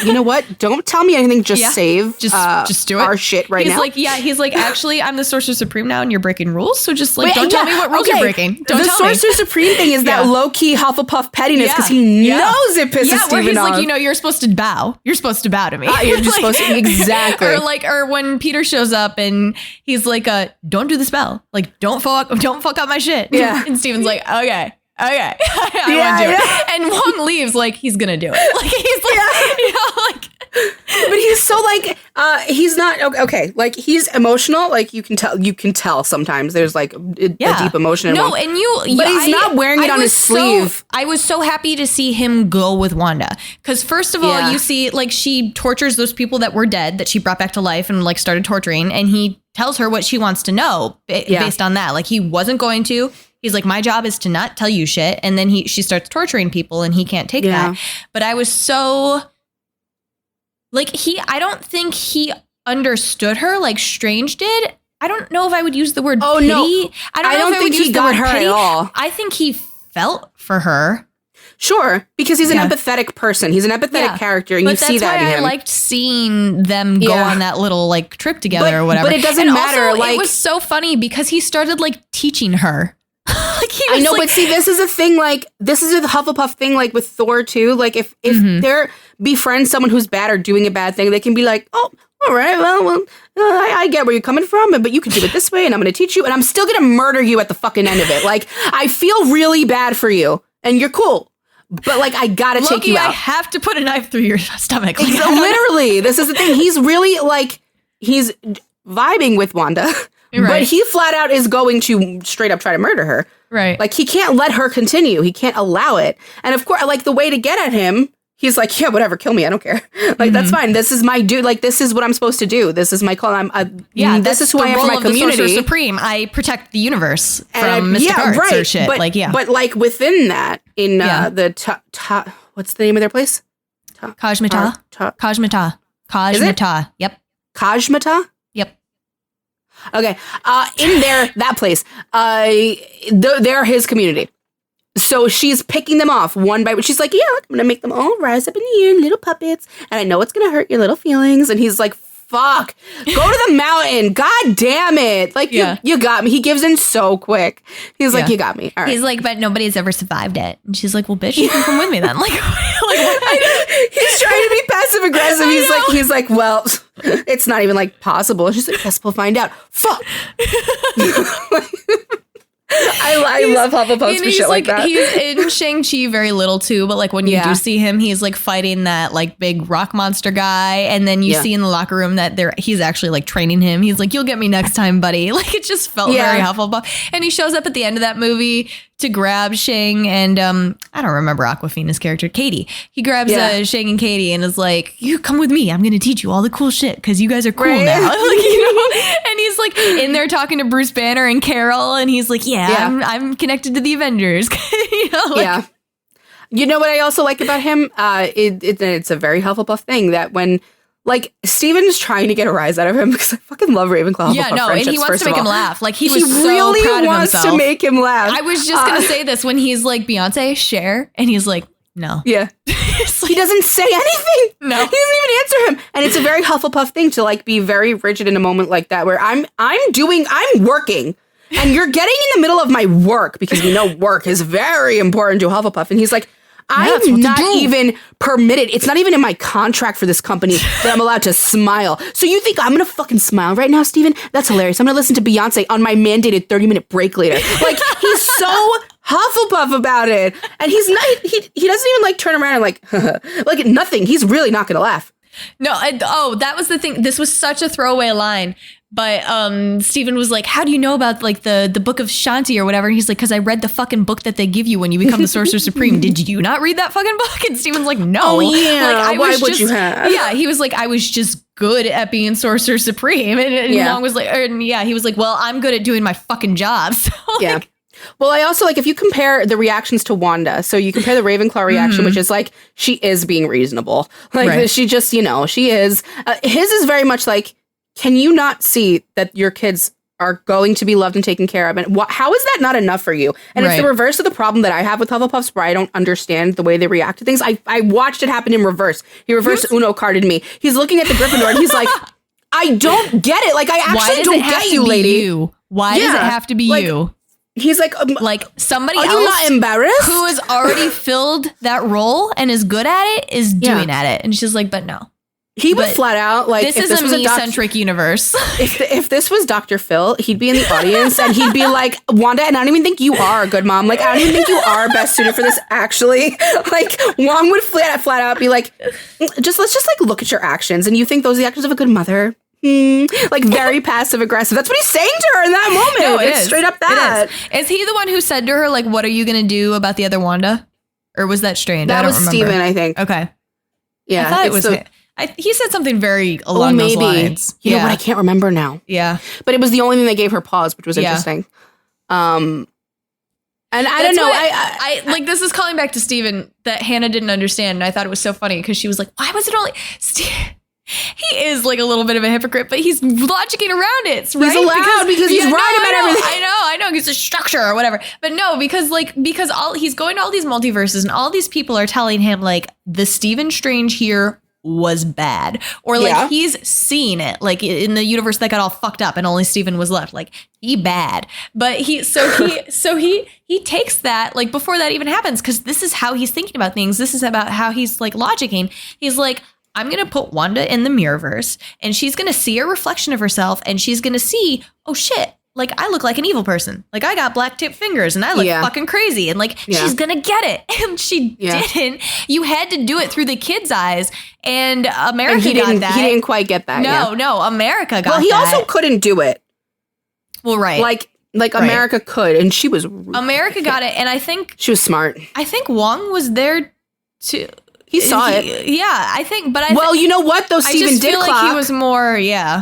you know what? Don't tell me anything. Just save just do it. Our shit right now. He's like, actually, I'm the Sorcerer Supreme now and you're breaking rules. So just like, don't tell me what rules you're breaking. Don't tell me. The Sorcerer Supreme thing is that low-key Hufflepuff pettiness because he knows it pisses Steven off. Where he's like, you know, you're supposed to bow. You're supposed to bow to me. You're just supposed to, exactly. Or when Peter shows up and he's like, don't do the spell. Like, don't fuck up my shit. Yeah. And Steven's like, okay. I won't do it. And Wong leaves like he's gonna do it. Like he's like, you know, like. But he's so like, he's not okay. Like he's emotional. Like you can tell sometimes there's like a deep emotion in him. No, and but he's not wearing it on his sleeve. I was so happy to see him go with Wanda because first of all, you see like she tortures those people that were dead that she brought back to life and like started torturing, and he tells her what she wants to know based on that. Like he wasn't going to. He's like, my job is to not tell you shit. And then she starts torturing people and he can't take that. But I was so like, I don't think he understood her like Strange did. I don't know if I would use the word pity. No. I don't think he got her at all. I think he felt for her. Sure, because he's an empathetic person. He's an empathetic character, and you see that in him. That's why I liked seeing them go on that little like trip together or whatever. But it doesn't matter. Also, like, it was so funny because he started like teaching her. I know, but see, this is a thing. Like, this is a Hufflepuff thing. Like with Thor too. Like if they're befriend someone who's bad or doing a bad thing, they can be like, oh, all right, well, I get where you're coming from, but you can do it this way, and I'm going to teach you, and I'm still going to murder you at the fucking end of it. Like, I feel really bad for you, and you're cool. But, like, I gotta take you out. I have to put a knife through your stomach. Like, literally, this is the thing. He's really, like, he's vibing with Wanda. Right. But he flat out is going to straight up try to murder her. Right. Like, he can't let her continue. He can't allow it. And, of course, like, the way to get at him, he's like, yeah, whatever, kill me. I don't care. Like, that's fine. This is my dude. Like, this is what I'm supposed to do. This is my call. This is who I am for my community. The Sorcerer Supreme. I protect the universe from Mystic Arts or shit. But, but like within that, in what's the name of their place? Kajmata. Kajmata. Kajmata. Yep. Kajmata? Yep. Okay. In that place, they're his community. So she's picking them off one by one. She's like, yeah, I'm going to make them all rise up in the air, little puppets. And I know it's going to hurt your little feelings. And he's like, fuck, go to the mountain. God damn it. Like, you got me. He gives in so quick. He's like, you got me. All right. He's like, but nobody's ever survived it. And she's like, well, bitch, you can come with me then. Like, he's trying to be passive aggressive. He's like, well, it's not even like possible. She's like, yes, we'll find out. Fuck. I love Hufflepuffs for shit like that. He's in Shang-Chi very little too, but like when you do see him, he's like fighting that like big rock monster guy, and then you see in the locker room that he's actually like training him. He's like, you'll get me next time, buddy. Like it just felt very Hufflepuff. And he shows up at the end of that movie to grab Shang and I don't remember Awkwafina's character, Katie. He grabs Shang and Katie and is like, you come with me. I'm going to teach you all the cool shit because you guys are cool now. Like, you know? And he's like in there talking to Bruce Banner and Carol, and he's like, I'm connected to the Avengers. You know, You know what I also like about him? It's a very Hufflepuff thing that when like Steven's trying to get a rise out of him because I fucking love Ravenclaw. Yeah, no, and he wants to make him laugh. Like he was so really proud of wants himself. to make him laugh. I was just gonna say this when he's like, Beyonce, Cher, and he's like, no. Yeah. He doesn't say anything. No. He doesn't even answer him. And it's a very Hufflepuff thing to like be very rigid in a moment like that where I'm working. And you're getting in the middle of my work because we know work is very important to Hufflepuff. And he's like, I'm not even permitted. It's not even in my contract for this company that I'm allowed to smile. So you think I'm going to fucking smile right now, Steven? That's hilarious. I'm going to listen to Beyonce on my mandated 30-minute break later. Like, he's so Hufflepuff about it. And he's not, he doesn't even like turn around and like nothing. He's really not going to laugh. No, that was the thing. This was such a throwaway line. But Stephen was like, how do you know about like the book of Shanti or whatever? And he's like, because I read the fucking book that they give you when you become the Sorcerer Supreme. Did you not read that fucking book? And Stephen's like, no. Oh, yeah. Like, why would you have? Yeah, he was like, I was just good at being Sorcerer Supreme. And Wong was like, he was like, well, I'm good at doing my fucking job. So, like, well, I also like if you compare the reactions to Wanda, so you compare the Ravenclaw reaction, which is like she is being reasonable. Like she just, she is. His is very much like, can you not see that your kids are going to be loved and taken care of? And how is that not enough for you? And it's the reverse of the problem that I have with Hufflepuffs, where I don't understand the way they react to things. I watched it happen in reverse. He reverse Uno carded me. He's looking at the Gryffindor and he's like, I don't get it. Like, I actually don't get you, lady. Why does it have to be you? He's like somebody else. Are you not embarrassed? Who has already filled that role and is good at it is doing at it. And she's like, but no. He would flat out like, this is a me-centric universe. If this was Dr. Phil, he'd be in the audience and he'd be like, Wanda, and I don't even think you are a good mom. Like, I don't even think you are best suited for this, actually. Like, Wong would flat out be like, let's just like look at your actions. And you think those are the actions of a good mother? Like very passive aggressive. That's what he's saying to her in that moment. No, it's straight up that. Is he the one who said to her, like, what are you going to do about the other Wanda? Or was that Strange? That was Steven, I think. Okay. Yeah. I thought it was he said something very along those lines. You know what? I can't remember now. Yeah. But it was the only thing that gave her pause, which was interesting. And I don't know. I like, this is calling back to Steven that Hannah didn't understand. And I thought it was so funny because she was like, why was it only He is like a little bit of a hypocrite, but he's logicking around it. Right? He's allowed because he's right about everything. I know. He's a structure or whatever. But no, because he's going to all these multiverses and all these people are telling him like the Stephen Strange here was bad, or like he's seen it like in the universe that got all fucked up and only Stephen was left, like he bad. But he takes that like before that even happens, because this is how he's thinking about things. This is about how he's like logicking. He's like, I'm going to put Wanda in the mirrorverse and she's going to see a reflection of herself and she's going to see, oh shit, like I look like an evil person. Like I got black tip fingers and I look fucking crazy. And like, she's going to get it. And she didn't. You had to do it through the kid's eyes. And America got that. He didn't quite get that. No, America got that. Well, he also couldn't do it. Well, right. Like America could. And she was. America got it. And I think. She was smart. I think Wong was there too. He saw it. Yeah, I think, but well, you know what though? Stephen did clock. Like he was more,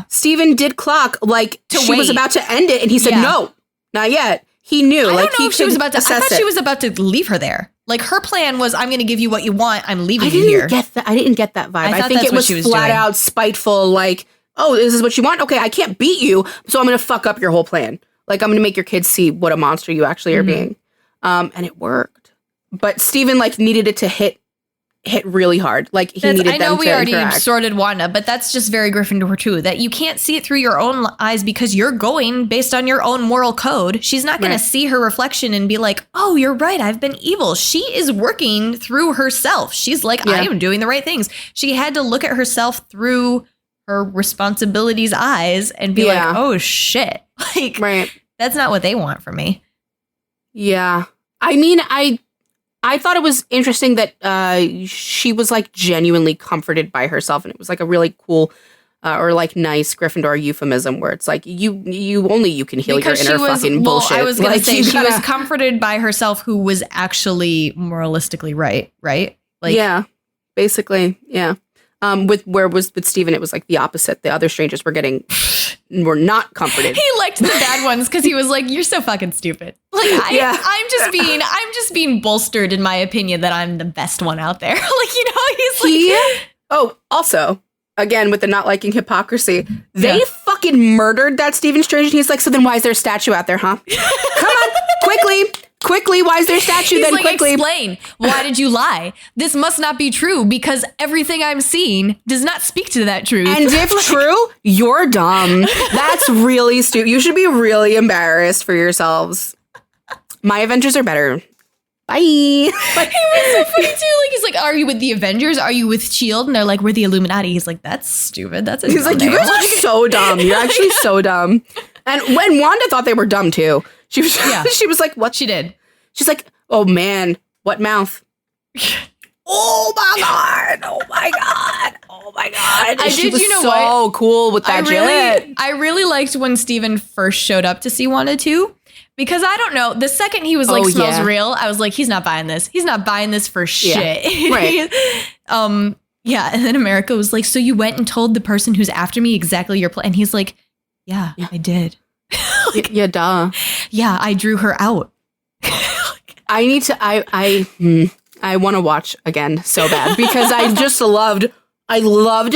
Stephen did clock like she was about to end it, and he said, "No, not yet." He knew. I like don't know if she was about to. I thought she was about to leave her there. Like her plan was, "I'm going to give you what you want. I'm leaving you here." I didn't get that vibe. I think it was flat out spiteful. Like, oh, this is what you want. Okay, I can't beat you, so I'm going to fuck up your whole plan. Like, I'm going to make your kids see what a monster you actually are being. And it worked. But Stephen like needed it to hit really hard. Like he needed them to interact. I know we already sorted Wanda, but that's just very Gryffindor too, that you can't see it through your own eyes because you're going based on your own moral code. She's not going to see her reflection and be like, oh, you're right, I've been evil. She is working through herself. She's like, I am doing the right things. She had to look at herself through her responsibilities eyes and be like, oh shit. Like, that's not what they want from me. Yeah. I mean, I thought it was interesting that she was like genuinely comforted by herself, and it was like a really cool or like nice Gryffindor euphemism where it's like you can heal because your inner fucking bullshit. I was gonna say she was comforted by herself, who was actually moralistically right? Like basically, yeah. With Stephen, it was like the opposite. The other strangers were not comforted. He liked the bad ones because he was like, "You're so fucking stupid." Like, I'm just being bolstered in my opinion that I'm the best one out there. Like, you know, he's like, oh, also, again with the not liking hypocrisy, they fucking murdered that Stephen Strange. And he's like, so then why is there a statue out there, huh? Come on, quickly, why is there a statue? He's then like, quickly explain. Why did you lie? This must not be true because everything I'm seeing does not speak to that truth. And if true, you're dumb. That's really stupid. You should be really embarrassed for yourselves. My Avengers are better. Bye. But he was so funny too. Like, he's like, are you with the Avengers? Are you with S.H.I.E.L.D.? And they're like, we're the Illuminati. He's like, that's stupid. That's a He's like, name. You guys are so dumb. You're actually so dumb. And when Wanda thought they were dumb too, she was like, what? She did. She's like, oh man, what mouth? Oh my god. She was so cool with that shit. I really liked when Stephen first showed up to see Wanda too. Because I don't know, the second he was like, smells real, I was like, he's not buying this. He's not buying this for shit. Right. And then America was like, so you went and told the person who's after me exactly your plan? And he's like, yeah, I did. Duh. Yeah, I drew her out. I need to, I want to watch again so bad because I loved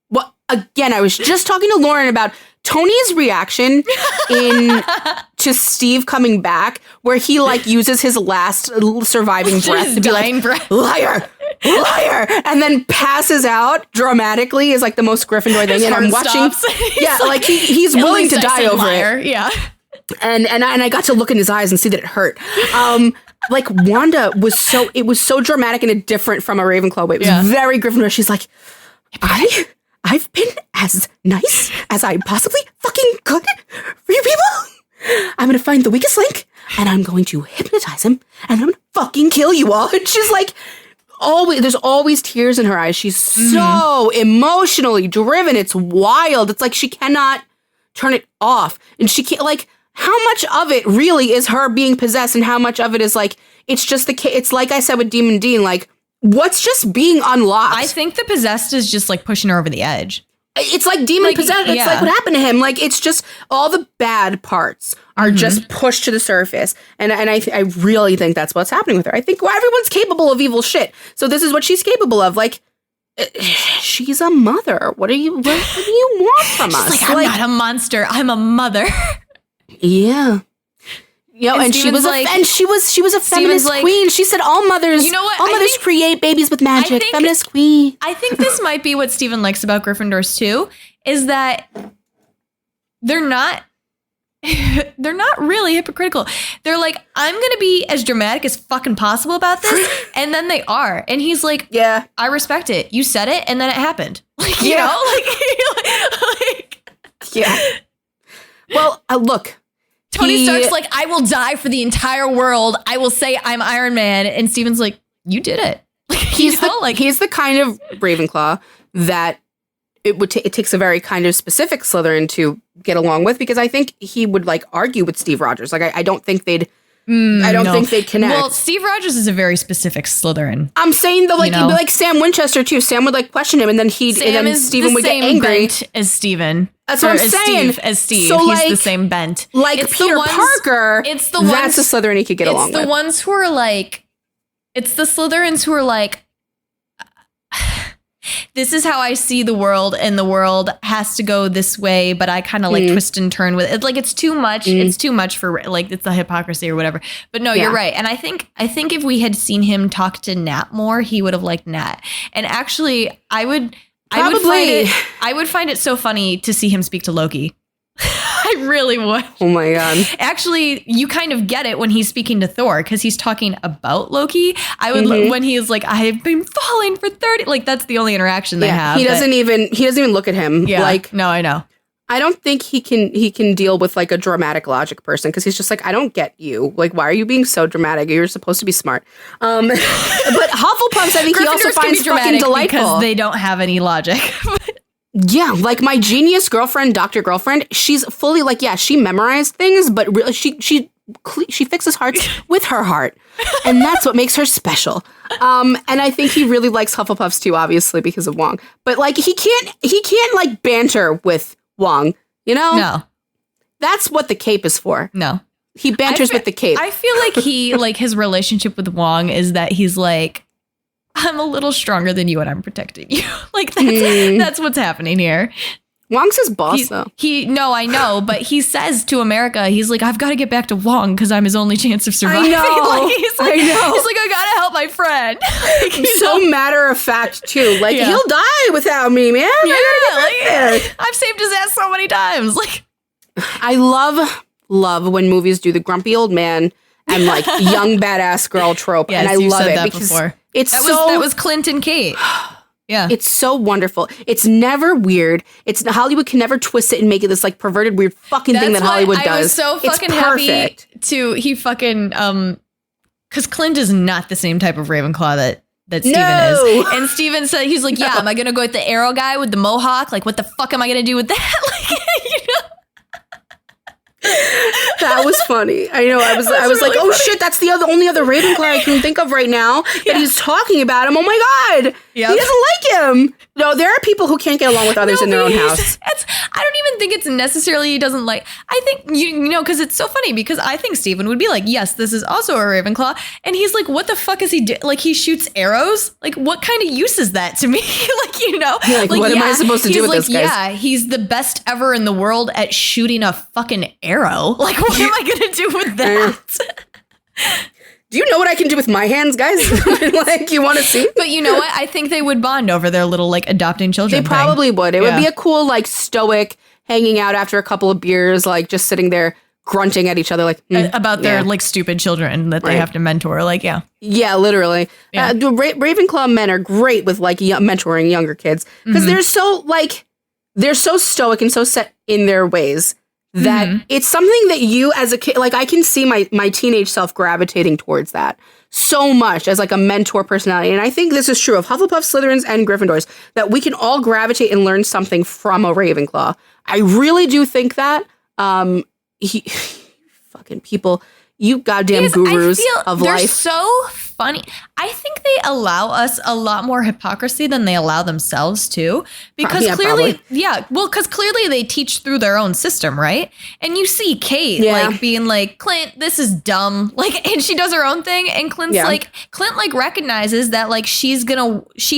what, again, I was just talking to Lauren about Tony's reaction to Steve coming back, where he like uses his last surviving breath to be like, liar, and then passes out dramatically is like the most Gryffindor thing. And I'm watching, like he's willing to die over it. Yeah. And I got to look in his eyes and see that it hurt. Like Wanda was so dramatic and different from a Ravenclaw way. It was very Gryffindor. She's like, I've been as nice as I possibly fucking could for you people. I'm going to find the weakest link and I'm going to hypnotize him and I'm going to fucking kill you all. And she's like, there's always tears in her eyes. She's so emotionally driven. It's wild. It's like she cannot turn it off. And she can't, like, how much of it really is her being possessed and how much of it is like, it's just it's like I said with Demon Dean, like, what's just being unlocked? I think the possessed is just like pushing her over the edge. It's like demon possessed. It's like what happened to him. Like, it's just all the bad parts are just pushed to the surface. And I really think that's what's happening with her. I think everyone's capable of evil shit. So this is what she's capable of. Like, she's a mother. What do you want from us? Like, I'm not a monster. I'm a mother. Yeah. And she was a feminist queen. She said all mothers, all mothers create babies with magic. Feminist queen. I think this might be what Stephen likes about Gryffindors too, is that they're not really hypocritical. They're like, I'm going to be as dramatic as fucking possible about this. And then they are. And he's like, yeah, I respect it. You said it. And then it happened. Like, you know, yeah. Well, look. Tony Stark's like, I will die for the entire world. I will say I'm Iron Man. And Stephen's like, you did it. He's the kind of Ravenclaw that it takes a very kind of specific Slytherin to get along with, because I think he would like argue with Steve Rogers. Like, I don't think they'd think they'd connect. Well, Steve Rogers is a very specific Slytherin. I'm saying though, like, he'd be like Sam Winchester too. Sam would like question him, and then Stephen would get angry. Bent as Stephen. That's what I'm saying. As Steve, so, he's the same bent. Like it's Peter Parker. It's the ones, that's a Slytherin he could get along with. It's the ones who are like, it's the Slytherins who are like, this is how I see the world, and the world has to go this way, but I kind of like twist and turn with it. Like, it's too much. It's too much for like, it's the hypocrisy or whatever. But no, you're right. And I think if we had seen him talk to Nat more, he would have liked Nat. And actually, I would find it so funny to see him speak to Loki. I really would. Oh my God. Actually, you kind of get it when he's speaking to Thor, because he's talking about Loki. I would when he's like, I have been falling for 30. Like, that's the only interaction they have. He doesn't even look at him. Yeah. Like, no, I know. I don't think he can deal with like a dramatic logic person, because he's just like, I don't get you. Like, why are you being so dramatic? You're supposed to be smart. But Hufflepuffs, I think he also finds fucking delightful because they don't have any logic. Yeah, like my genius girlfriend, Dr. Girlfriend, she's fully like, yeah, she memorized things, but really she fixes hearts with her heart. And that's what makes her special. And I think he really likes Hufflepuffs too, obviously, because of Wong. But like, he can't like banter with Wong, you know? No. That's what the cape is for. No. He banters with the cape. I feel like his relationship with Wong is that he's like, I'm a little stronger than you and I'm protecting you. Like, that's what's happening here. Wong's his boss, though. No, I know, but he says to America, he's like, I've got to get back to Wong because I'm his only chance of surviving. I know. He's like, I got to help my friend. Like, so matter of fact, too. Like, he'll die without me, man. I've saved his ass so many times. Like, I love when movies do the grumpy old man and like young badass girl trope. Yes, and I love it because before. That was Clint and Kate. Yeah. It's so wonderful. It's never weird. Hollywood can never twist it and make it this like perverted weird fucking thing that Hollywood does. I was so fucking happy he fucking because Clint is not the same type of Ravenclaw that Steven is. And Steven said, he's like, am I gonna go with the arrow guy with the mohawk? Like, what the fuck am I gonna do with that? Like, you know. That was funny. I know. I was really like, oh funny. Shit, that's the only other Ravenclaw I can think of right now that he's talking about him. Oh my God. Yep. He doesn't like him. No, there are people who can't get along with others in their own house. I don't even think it's necessarily he doesn't like. I think, you know, because it's so funny because I think Steven would be like, yes, this is also a Ravenclaw. And he's like, what the fuck is he doing? Like, he shoots arrows? Like, what kind of use is that to me? Like, you know? Like what am I supposed to do with this guy? Yeah, he's the best ever in the world at shooting a fucking arrow. Like, what am I going to do with that? Do you know what I can do with my hands, guys? Like, you want to see? But you know what? I think they would bond over their little, like, adopting children They probably would. It would be a cool, like, stoic hanging out after a couple of beers, like, just sitting there grunting at each other, like, about their, like, stupid children that they have to mentor. Like, Yeah, literally. Yeah. Ravenclaw men are great with, like, mentoring younger kids because they're so stoic and so set in their ways that it's something that you as a kid, like, I can see my teenage self gravitating towards that so much as like a mentor personality. And I think this is true of Hufflepuff, Slytherins, and Gryffindors, that we can all gravitate and learn something from a Ravenclaw. I really do think that. Fucking people, you goddamn gurus of life. They're so funny. I think they allow us a lot more hypocrisy than they allow themselves to, because because clearly they teach through their own system, right? And you see Kate like being like, Clint, this is dumb, like, and she does her own thing, and Clint like recognizes that like she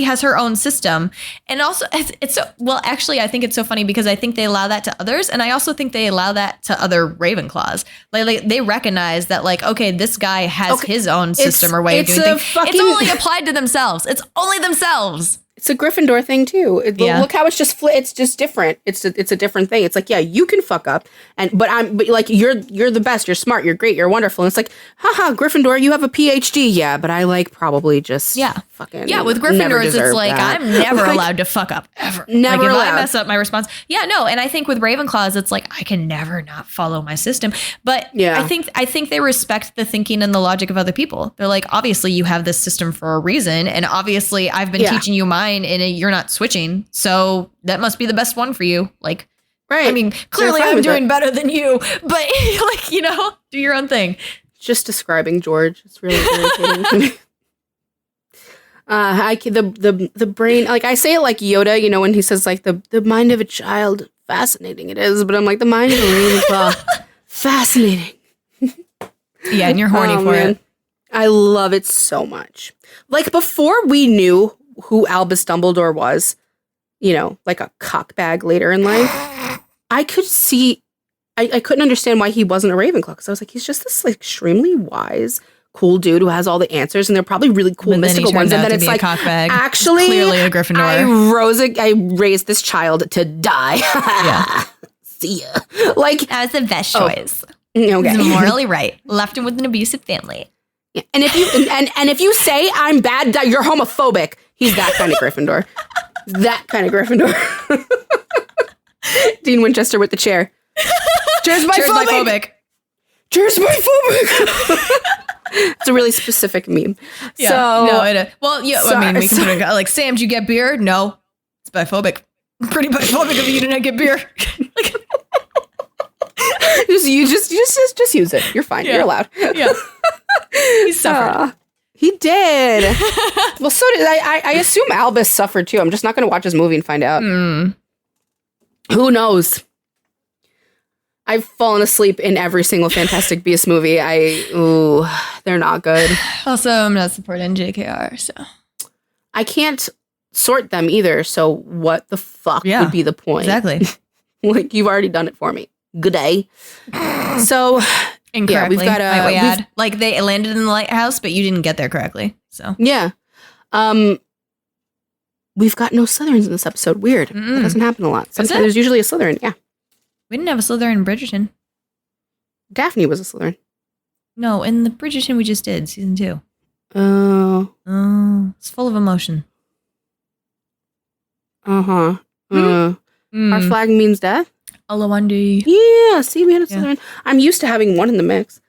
has her own system, and also it's so, well, actually, I think it's so funny because I think they allow that to others, and I also think they allow that to other Ravenclaws. Like they recognize that like, okay, this guy has his own system or way of doing things. It's only applied to themselves. It's only themselves. It's a Gryffindor thing too. Look how it's just it's just different. It's a different thing. It's like, yeah, you can fuck up, but like you're the best. You're smart. You're great. You're wonderful. And it's like, haha, Gryffindor, you have a PhD. Yeah, but I like probably just fucking with Gryffindors, it's like that. I'm never allowed to fuck up ever. Never like, if allowed. I mess up my response. Yeah, no. And I think with Ravenclaws, it's like I can never not follow my system. But I think they respect the thinking and the logic of other people. They're like, obviously you have this system for a reason, and obviously I've been teaching you mine. And you're not switching, so that must be the best one for you. Like, right? I mean, clearly I'm doing better than you, but like, you know, do your own thing. Just describing George, it's really irritating to me. The brain, like I say it like Yoda, you know, when he says like the mind of a child, fascinating it is, but I'm like the mind of a Ravenclaw, fascinating. Yeah, and you're horny for it. I love it so much. Like before we knew who Albus Dumbledore was, you know, like a cockbag later in life, I could see, I couldn't understand why he wasn't a Ravenclaw, because I was like, he's just this like extremely wise, cool dude who has all the answers, and they're probably really cool mystical ones, and then it's like, actually, clearly a Gryffindor. I raised this child to die. See ya. Like, that was the best choice. Okay. He's morally right. Left him with an abusive family. Yeah. And if you and if you say I'm bad, you're homophobic. He's that kind of Gryffindor. That kind of Gryffindor. Dean Winchester with the chair. Cheers, biphobic. Cheers, biphobic. It's a really specific meme. Yeah. So, well, yeah. Sorry, I mean, we can put it like, Sam, did you get beer? No, it's biphobic. Pretty biphobic of you to not get beer. Like, just use it. You're fine. You're allowed. Yeah. He suffered. He did. Well, so did I assume Albus suffered too. I'm just not going to watch his movie and find out. Who knows? I've fallen asleep in every single Fantastic Beasts movie. They're not good. Also, I'm not supporting JKR, so I can't sort them either. So what the fuck would be the point? Exactly. Like, you've already done it for me. Good day. So incorrectly, we've got like they landed in the lighthouse, but you didn't get there correctly. So yeah, we've got no Slytherins in this episode. Weird. That doesn't happen a lot. Sometimes there's usually a Slytherin. Yeah, we didn't have a Slytherin in Bridgerton. Daphne was a Slytherin. No, in the Bridgerton we just did season 2. Oh, it's full of emotion. Our flag means death. Alawandi. Yeah, see, we had a Slytherin. I'm used to having one in the mix.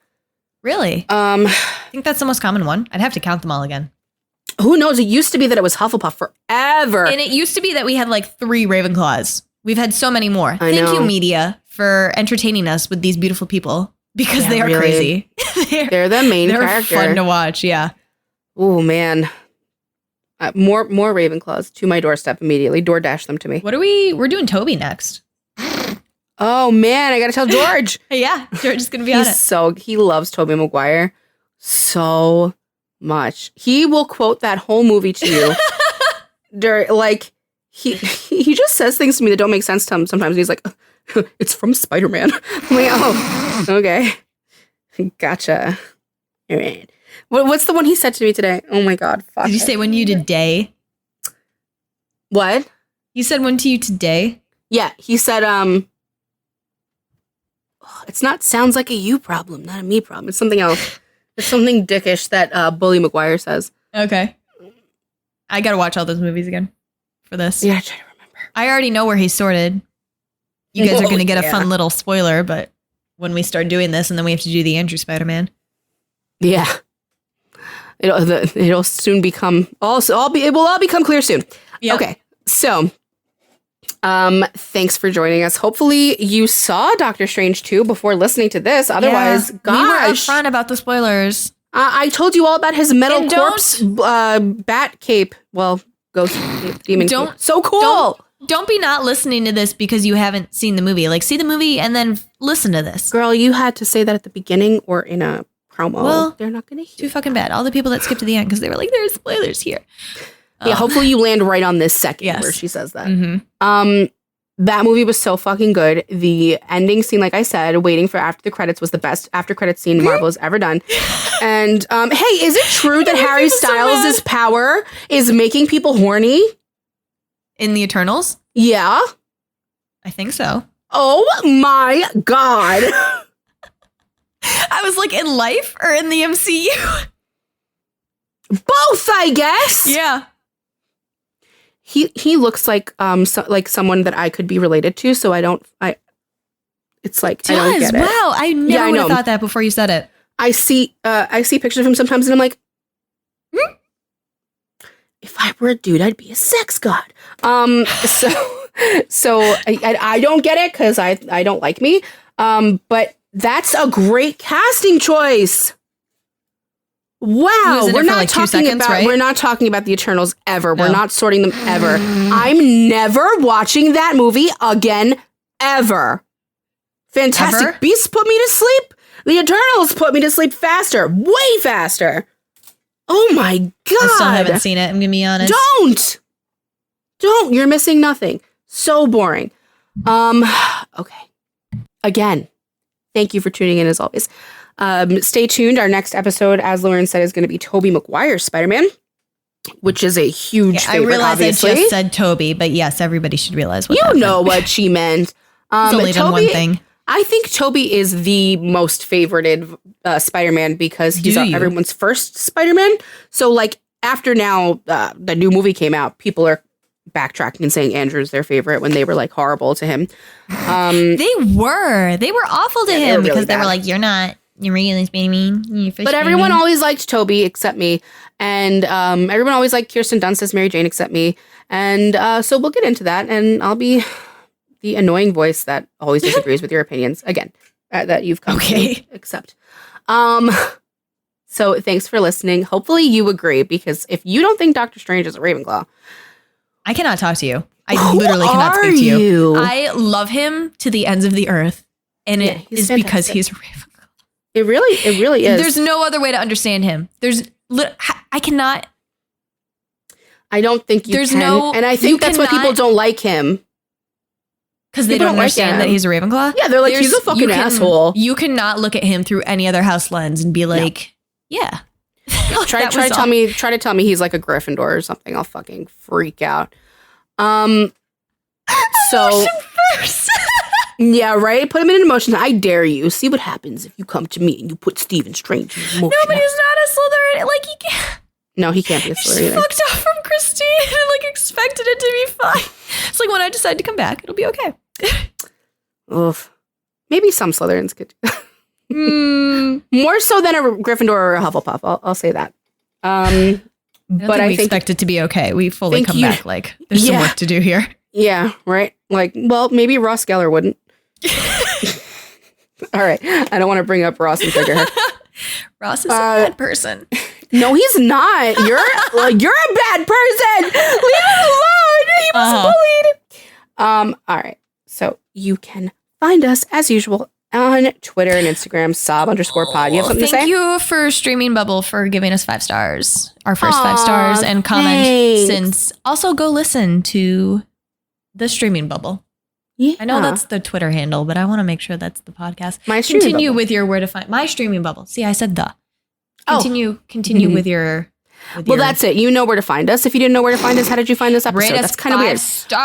Really? I think that's the most common one. I'd have to count them all again. Who knows? It used to be that it was Hufflepuff forever. And it used to be that we had like 3 Ravenclaws. We've had so many more. Thank you, media, for entertaining us with these beautiful people, because they are crazy. They're the main character. They're fun to watch, yeah. Oh, man. More Ravenclaws to my doorstep immediately. DoorDash them to me. We're doing Toby next. Oh, man, I got to tell George. Yeah, George is going to be on it. He loves Tobey Maguire so much. He will quote that whole movie to you. He just says things to me that don't make sense to him sometimes. He's like, it's from Spider-Man. I'm like, oh, okay. Gotcha. All right. What's the one he said to me today? Oh, my God. Fuck. Did you say one to you today? What? You said one to you today? Yeah, he said, sounds like a you problem, not a me problem. It's something else. It's something dickish that Bully Maguire says. Okay. I gotta watch all those movies again for this. Yeah, try to remember. I already know where he's sorted. You guys are gonna get a fun little spoiler, but when we start doing this and then we have to do the Andrew Spider-Man. Yeah. It'll soon become, it will all become clear soon. Yep. Okay, so... thanks for joining us. Hopefully you saw Doctor Strange 2 before listening to this. Otherwise, gosh. We were upfront about the spoilers. I told you all about his metal corpse bat cape. Well, ghost cape, demon cape. So cool. Don't be not listening to this because you haven't seen the movie. Like, see the movie and then listen to this. Girl, you had to say that at the beginning or in a promo. Well, they're not going to hear. Too fucking bad. All the people that skipped to the end because they were like, there's spoilers here. Yeah, hopefully you land right on this second where she says that. Mm-hmm. That movie was so fucking good. The ending scene, like I said, waiting for after the credits was the best after credits scene Marvel has ever done. And hey, is it true that Harry Styles' power is making people horny? In the Eternals? Yeah. I think so. Oh my God. I was like, in life or in the MCU? Both, I guess. Yeah. He looks like like someone that I could be related to, so it's like I don't get it. Wow, I never would have thought that before you said it. I see pictures of him sometimes and I'm like, if I were a dude, I'd be a sex god. So I don't get it because I don't like me. But that's a great casting choice. Wow, we're not talking about the Eternals ever. No. We're not sorting them ever. I'm never watching that movie again, ever. Fantastic Beasts put me to sleep. The Eternals put me to sleep faster, way faster. Oh my God. I still haven't seen it, I'm gonna be honest. Don't. You're missing nothing. So boring. Okay. Again, thank you for tuning in as always. Stay tuned. Our next episode, as Lauren said, is going to be Tobey Maguire's Spider-Man, which is a huge favorite, I realize obviously. I just said Tobey, but yes, everybody should realize what you know what she meant. He's only done one thing. I think Tobey is the most favorited Spider-Man because he's everyone's first Spider-Man. So, like, after now the new movie came out, people are backtracking and saying Andrew's their favorite when they were like horrible to him. They were awful to him because they were like, you're really Spider-Man. But everyone always liked Tobey except me. And everyone always liked Kirsten Dunst as Mary Jane except me. And so we'll get into that. And I'll be the annoying voice that always disagrees with your opinions. Again, that you've come to accept. So thanks for listening. Hopefully you agree, because if you don't think Doctor Strange is a Ravenclaw, I cannot talk to you. I literally cannot speak to you. I love him to the ends of the earth. And it is fantastic. Because he's a Ravenclaw. It really is. There's no other way to understand him. I cannot. I don't think you can. And I think that's why people don't like him. Because they don't understand that he's a Ravenclaw? Yeah, they're like, he's a fucking asshole. You cannot look at him through any other house lens and be like, yeah. Try to tell me he's like a Gryffindor or something. I'll fucking freak out. So first. Yeah, right? Put him in an emotion. I dare you. See what happens if you come to me and you put Stephen Strange in emotion. No, but he's not a Slytherin. Like, he can't. No, he can't be a Slytherin either. Fucked off from Christine and like expected it to be fine. It's like when I decide to come back, it'll be okay. Oof. Maybe some Slytherins could do that. More so than a Gryffindor or a Hufflepuff. I'll say that. But I think expect it to be okay. We fully come back. Like, there's some work to do here. Yeah, right. Like, well, maybe Ross Geller wouldn't. All right. I don't want to bring up Ross and trigger her. Ross is a bad person. No, he's not. You're a bad person. Leave him alone. He was bullied. All right. So you can find us as usual on Twitter and Instagram, sob_pod. You have something to say? Thank you for Streaming Bubble for giving us 5 stars. Our first 5 stars and comment since. Also, go listen to the Streaming Bubble. Yeah. I know that's the Twitter handle, but I want to make sure that's the podcast. Continue with your where to find my Streaming Bubble. See, I said the. Continue with your. Well, that's it. You know where to find us. If you didn't know where to find us, how did you find this episode? That's kind of weird.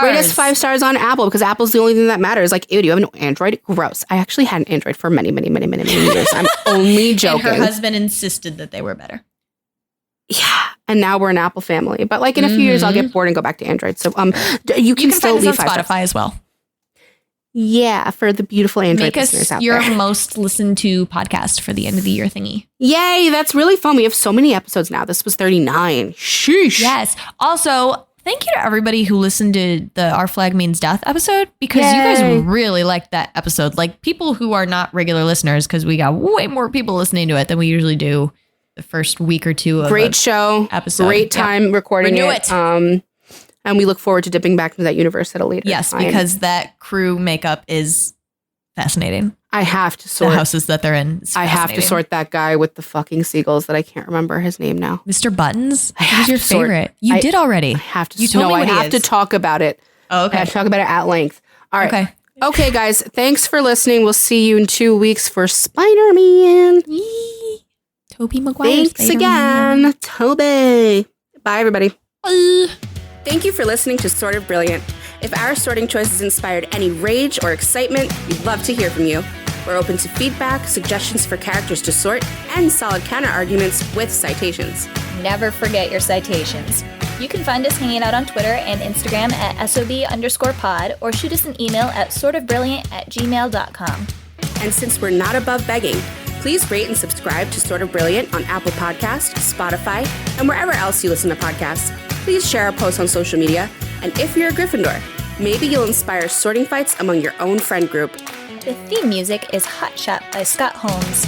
Rate us 5 stars on Apple, because Apple's the only thing that matters. Like, ew, do you have an Android? Gross. I actually had an Android for many years. I'm only joking. And her husband insisted that they were better. Yeah. And now we're an Apple family. But like in a few years, I'll get bored and go back to Android. So you can still find leave us on Spotify as well. Yeah, for the beautiful Android listeners out there. Make us your most listened to podcast for the end of the year thingy. Yay, that's really fun. We have so many episodes now. This was 39. Sheesh. Yes. Also, thank you to everybody who listened to the Our Flag Means Death episode, because you guys really liked that episode. Like, people who are not regular listeners, because we got way more people listening to it than we usually do. the first week or two of great show episode. Great time recording it. And we look forward to dipping back into that universe at a later time. Yes, because that crew makeup is fascinating. I have to sort the houses that they're in. I have to sort that guy with the fucking seagulls that I can't remember his name now. Mr. Buttons? Who's your favorite? You did already. I have to. You told me what I have to talk about it. Oh, okay. I have to talk about it at length. All right. Okay, guys. Thanks for listening. We'll see you in 2 weeks for Spider-Man. Tobey Maguire. Thanks again, Tobey. Bye, everybody. Bye. Thank you for listening to Sort of Brilliant. If our sorting choices inspired any rage or excitement, we'd love to hear from you. We're open to feedback, suggestions for characters to sort, and solid counter-arguments with citations. Never forget your citations. You can find us hanging out on Twitter and Instagram at SOB_pod or shoot us an email at sortofbrilliant@gmail.com. And since we're not above begging, please rate and subscribe to Sort of Brilliant on Apple Podcasts, Spotify, and wherever else you listen to podcasts. Please share our posts on social media. And if you're a Gryffindor, maybe you'll inspire sorting fights among your own friend group. The theme music is Hot Shot by Scott Holmes.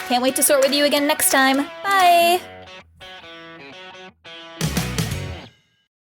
Can't wait to sort with you again next time. Bye!